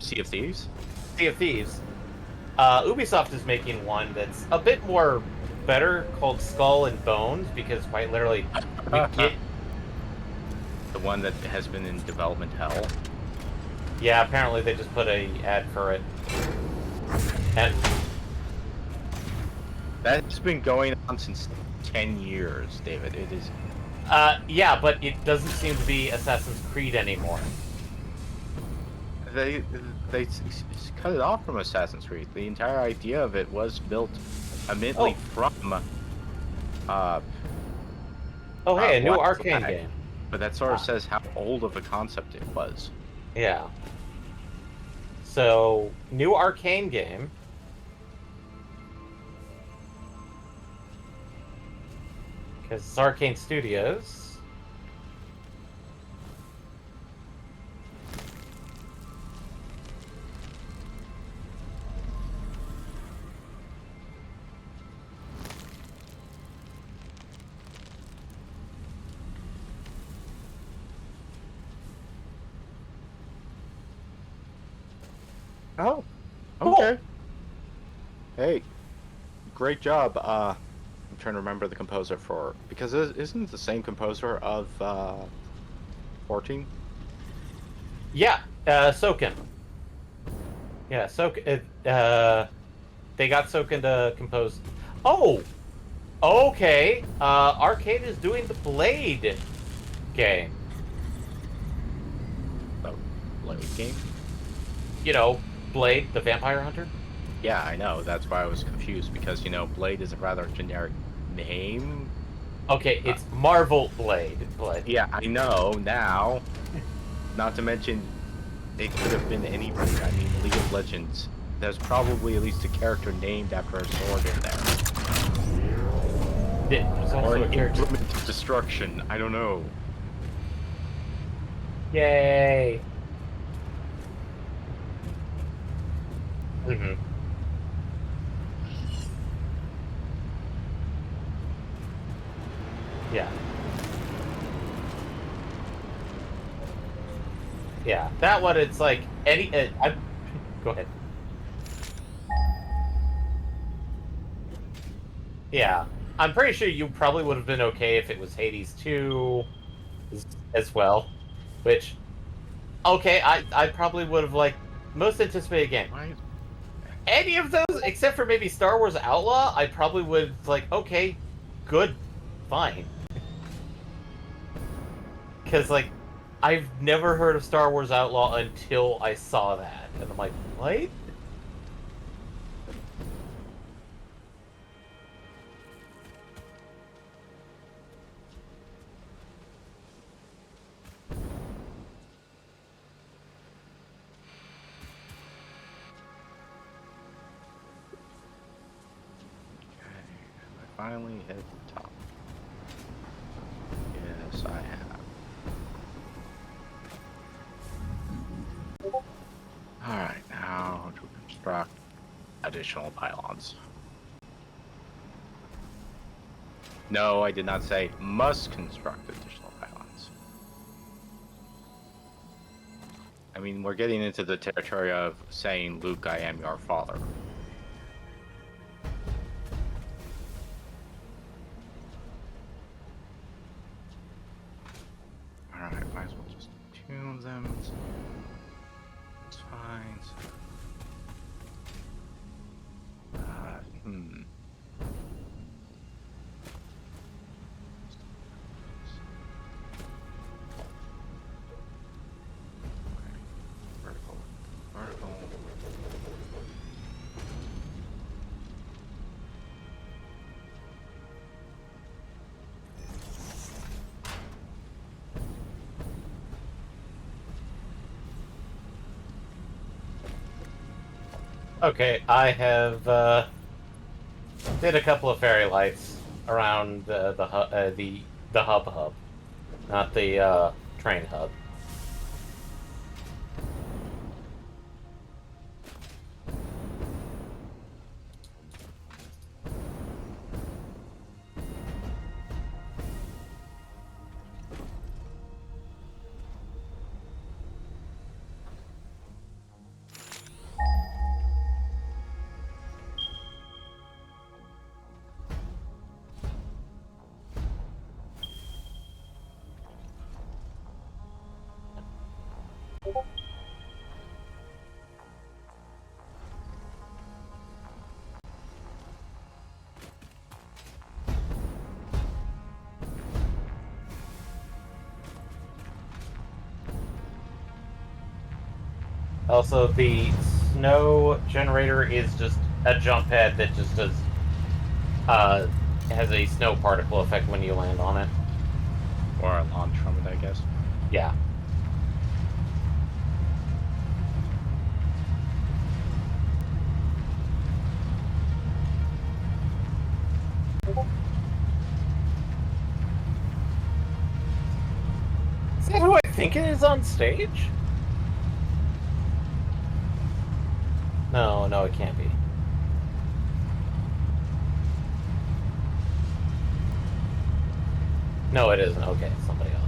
Sea of Thieves? Sea of Thieves. Ubisoft is making one that's a bit more better called Skull and Bones because quite literally you get... The one that has been in development hell? Yeah, apparently they just put a ad for it. And That's been going on since 10 years, David. It is... yeah, but it doesn't seem to be Assassin's Creed anymore. They cut it off from Assassin's Creed. The entire idea of it was built immediately from... Oh, hey, a new Black arcane Flag. game. But that sort of says how old of a concept it was. Yeah. So, new arcane game. Because it's Arcane Studios. Oh, okay. Hey, great job. I'm trying to remember the composer for... Because isn't it the same composer of 14? Yeah, Soken. Yeah, Soken. They got Soken to compose. Oh, okay. Arcade is doing the Blade game. The Blade game? You know, Blade, the vampire hunter. Yeah, I know. That's why I was confused, because, you know, Blade is a rather generic name. Okay, it's Marvel Blade, but... Yeah, I know, now. Not to mention, it could have been anybody. I mean, League of Legends there's probably at least a character named after a sword in there. There's Or also an a character. implement of destruction. I don't know. Yay! Hmm. Yeah. Yeah. That one, it's like any. Go ahead. Yeah. I'm pretty sure you probably would have been okay if it was Hades 2 as well. Which, okay, I probably would have liked most anticipated game. Why? Any of those, except for maybe Star Wars Outlaw, I probably would like, okay, good, fine. Because, like, I've never heard of Star Wars Outlaw until I saw that. And I'm like, what? Okay, I finally hit the top. Yes, I have. Alright, now to construct additional pylons. No, I did not say must construct additional pylons. I mean, we're getting into the territory of saying, Luke, I am your father. Alright, might as well just tune them. It's fine. Hmm. Vertical. Vertical. Okay, I have did a couple of fairy lights around the hub, not the train hub. Also, the snow generator is just a jump pad that just does has a snow particle effect when you land on it. Or a launch from it, I guess. Yeah. Is that who I think it is on stage? No, no, it can't be. No, it isn't. Okay, it's somebody else.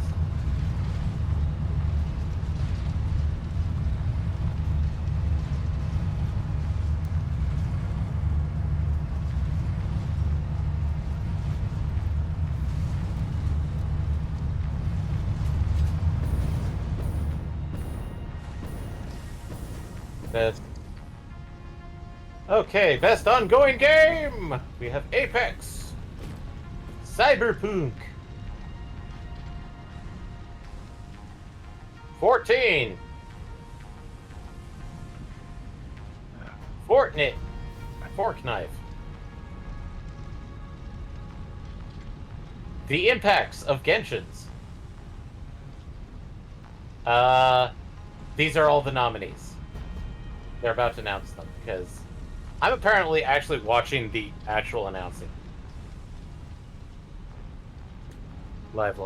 Best. Okay, best ongoing game! We have Apex, Cyberpunk, 14, Fortnite, Fork Knife, The Impacts of Genshin's. These are all the nominees. They're about to announce them because I'm apparently actually watching the actual announcing. Live.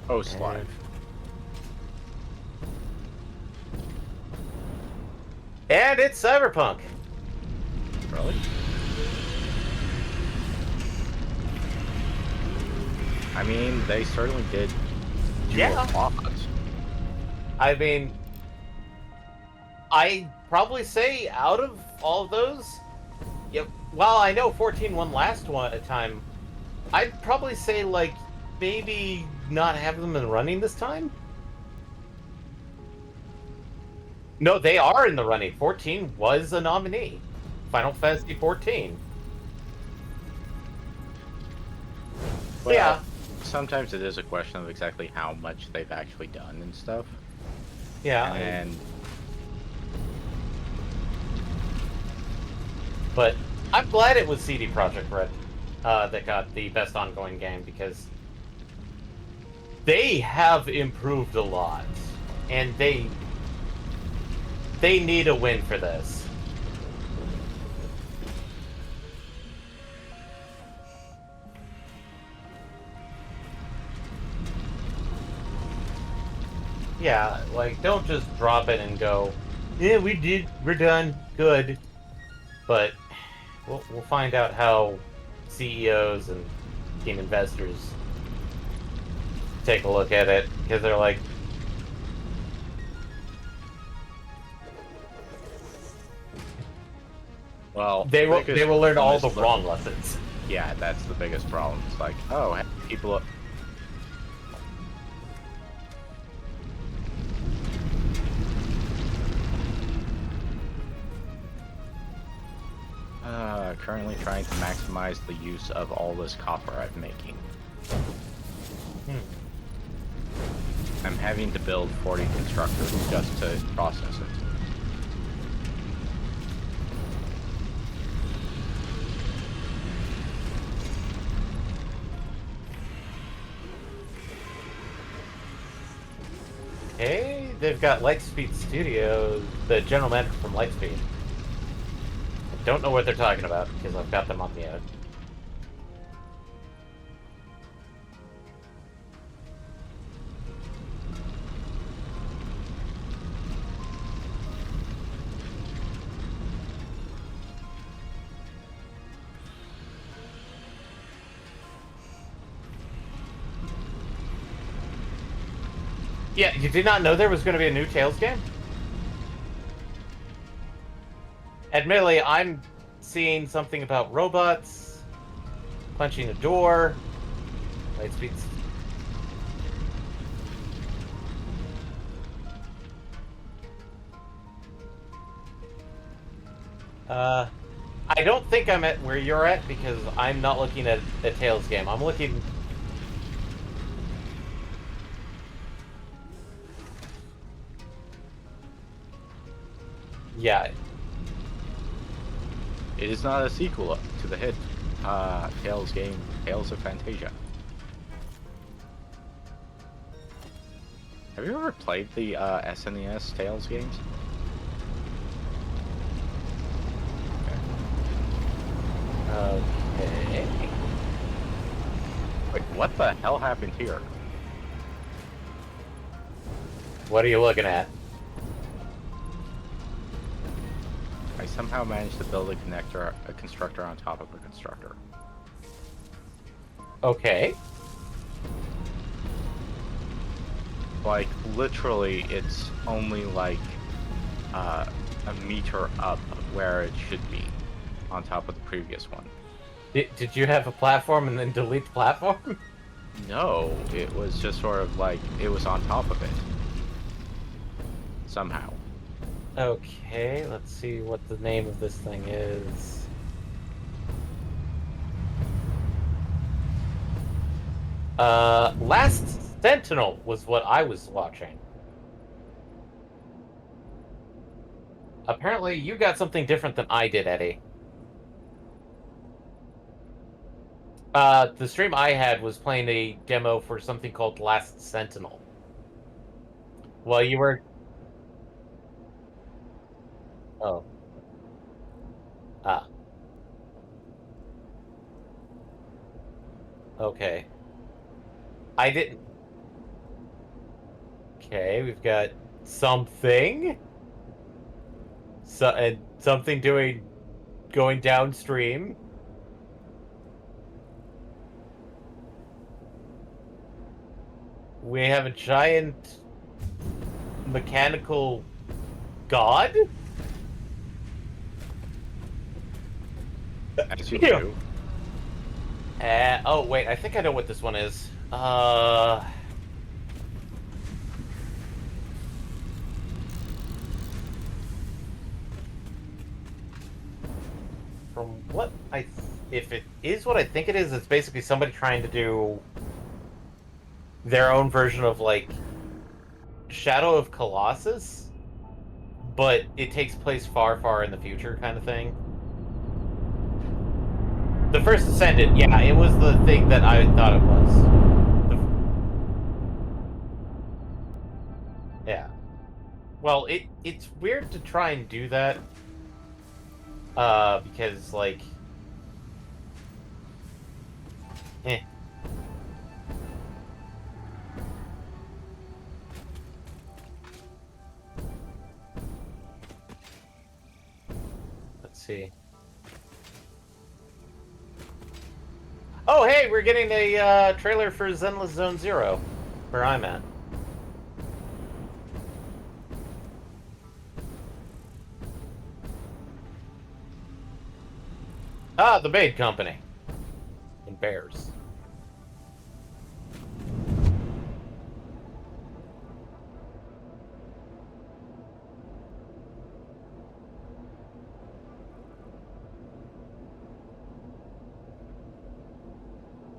Post And, live. and it's Cyberpunk. Really? I mean, they certainly did do Yeah. a lot. I mean, I probably say out of all of those, yep. While I know 14 won last one at time, I'd probably say like maybe not have them in running this time. No, they are in the running. 14 was a nominee. Final Fantasy 14. So Well, yeah, sometimes it is a question of exactly how much they've actually done and stuff. yeah. And But I'm glad it was CD Projekt Red that got the best ongoing game because they have improved a lot, and they need a win for this. Yeah, like don't just drop it and go, yeah, we're done, good. But we'll find out how CEOs and game investors take a look at it because they're like, well, they biggest will learn problem all is the wrong lessons. yeah, that's the biggest problem. It's like, oh, hey, people. Currently trying to maximize the use of all this copper I'm making. Hmm. I'm having to build 40 constructors just to process it. Hey, they've got Lightspeed Studios, the general manager from Lightspeed. I don't know what they're talking about because I've got them on mute. Yeah, you did not know there was going to be a new Tales game? Admittedly, I'm seeing something about robots punching a door. Lightspeed. Uh, I don't think I'm at where you're at because I'm not looking at a Tales game. I'm looking. Yeah, It is not a sequel to the hit Tales game, Tales of Fantasia. Have you ever played the SNES Tales games? okay. Wait, what the hell happened here? What are you looking at? I somehow managed to build a constructor on top of a constructor. Okay. Like, literally, it's only like a meter up where it should be on top of the previous one. Did you have a platform and then delete the platform? No, it was just sort of like it was on top of it somehow. Okay, let's see what the name of this thing is. Last Sentinel was what I was watching. Apparently, you got something different than I did, Eddie. The stream I had was playing a demo for something called Last Sentinel. Well, you were. Oh. Ah. Okay. I didn't. Okay, we've got something. So and something doing going downstream. We have a giant mechanical god. As you Yeah. do. Oh wait, I think I know what this one is. From what if it is what I think it is, it's basically somebody trying to do their own version of like Shadow of Colossus, but it takes place far, far in the future, kind of thing. The First Ascendant, yeah, it was the thing that I thought it was. Yeah. Well, it's weird to try and do that, because like, eh. Let's see. Oh, hey, we're getting a trailer for Zenless Zone Zero, where I'm at. Ah, the Maid Company in Bears.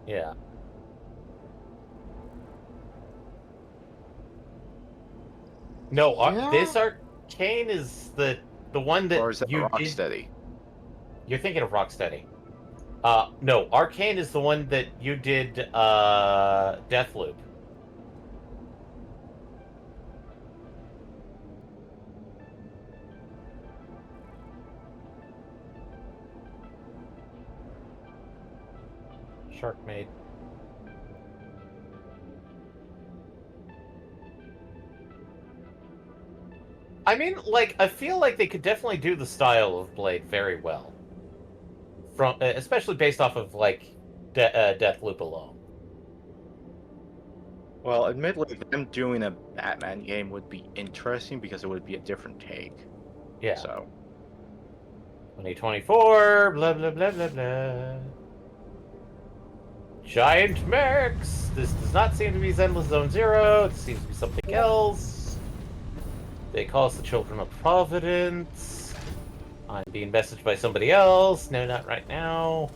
Yeah. No, Yeah. this Arcane is the one that Or is that you did. Rocksteady? You're thinking of Rocksteady. No, Arcane is the one that you did. Deathloop. Sharkmaid. I mean, like, I feel like they could definitely do the style of Blade very well, from especially based off of like Deathloop alone. Well, admittedly, them doing a Batman game would be interesting because it would be a different take. Yeah. So, 2024. Blah blah blah blah blah. Giant mechs. This does not seem to be Zenless Zone Zero. It seems to be something else. They call us the Children of Providence. I'm being messaged by somebody else. No, not right now.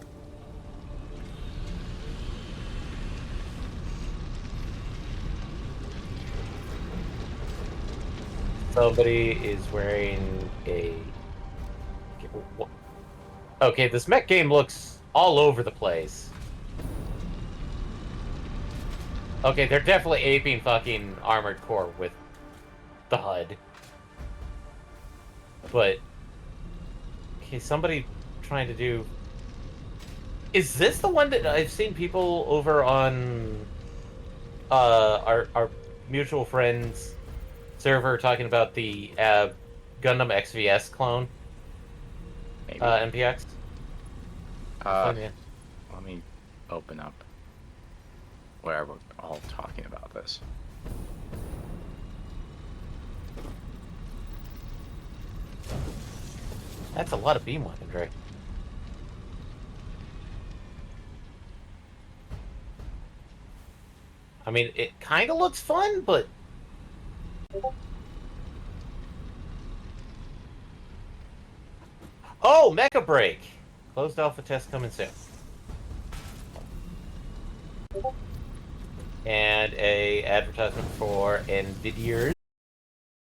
Somebody is wearing a... Okay, this mech game looks all over the place. Okay, they're definitely aping fucking Armored Core with the HUD. But... Okay, somebody trying to do... Is this the one that I've seen people over on our mutual friends server talking about the Gundam XVS clone, maybe. MPX? Uh, let me open up where we're all talking about this. That's a lot of beam weaponry. I mean, it kind of looks fun, but... Oh, Mecha Break! Closed alpha test coming soon. And a advertisement for NVIDIA's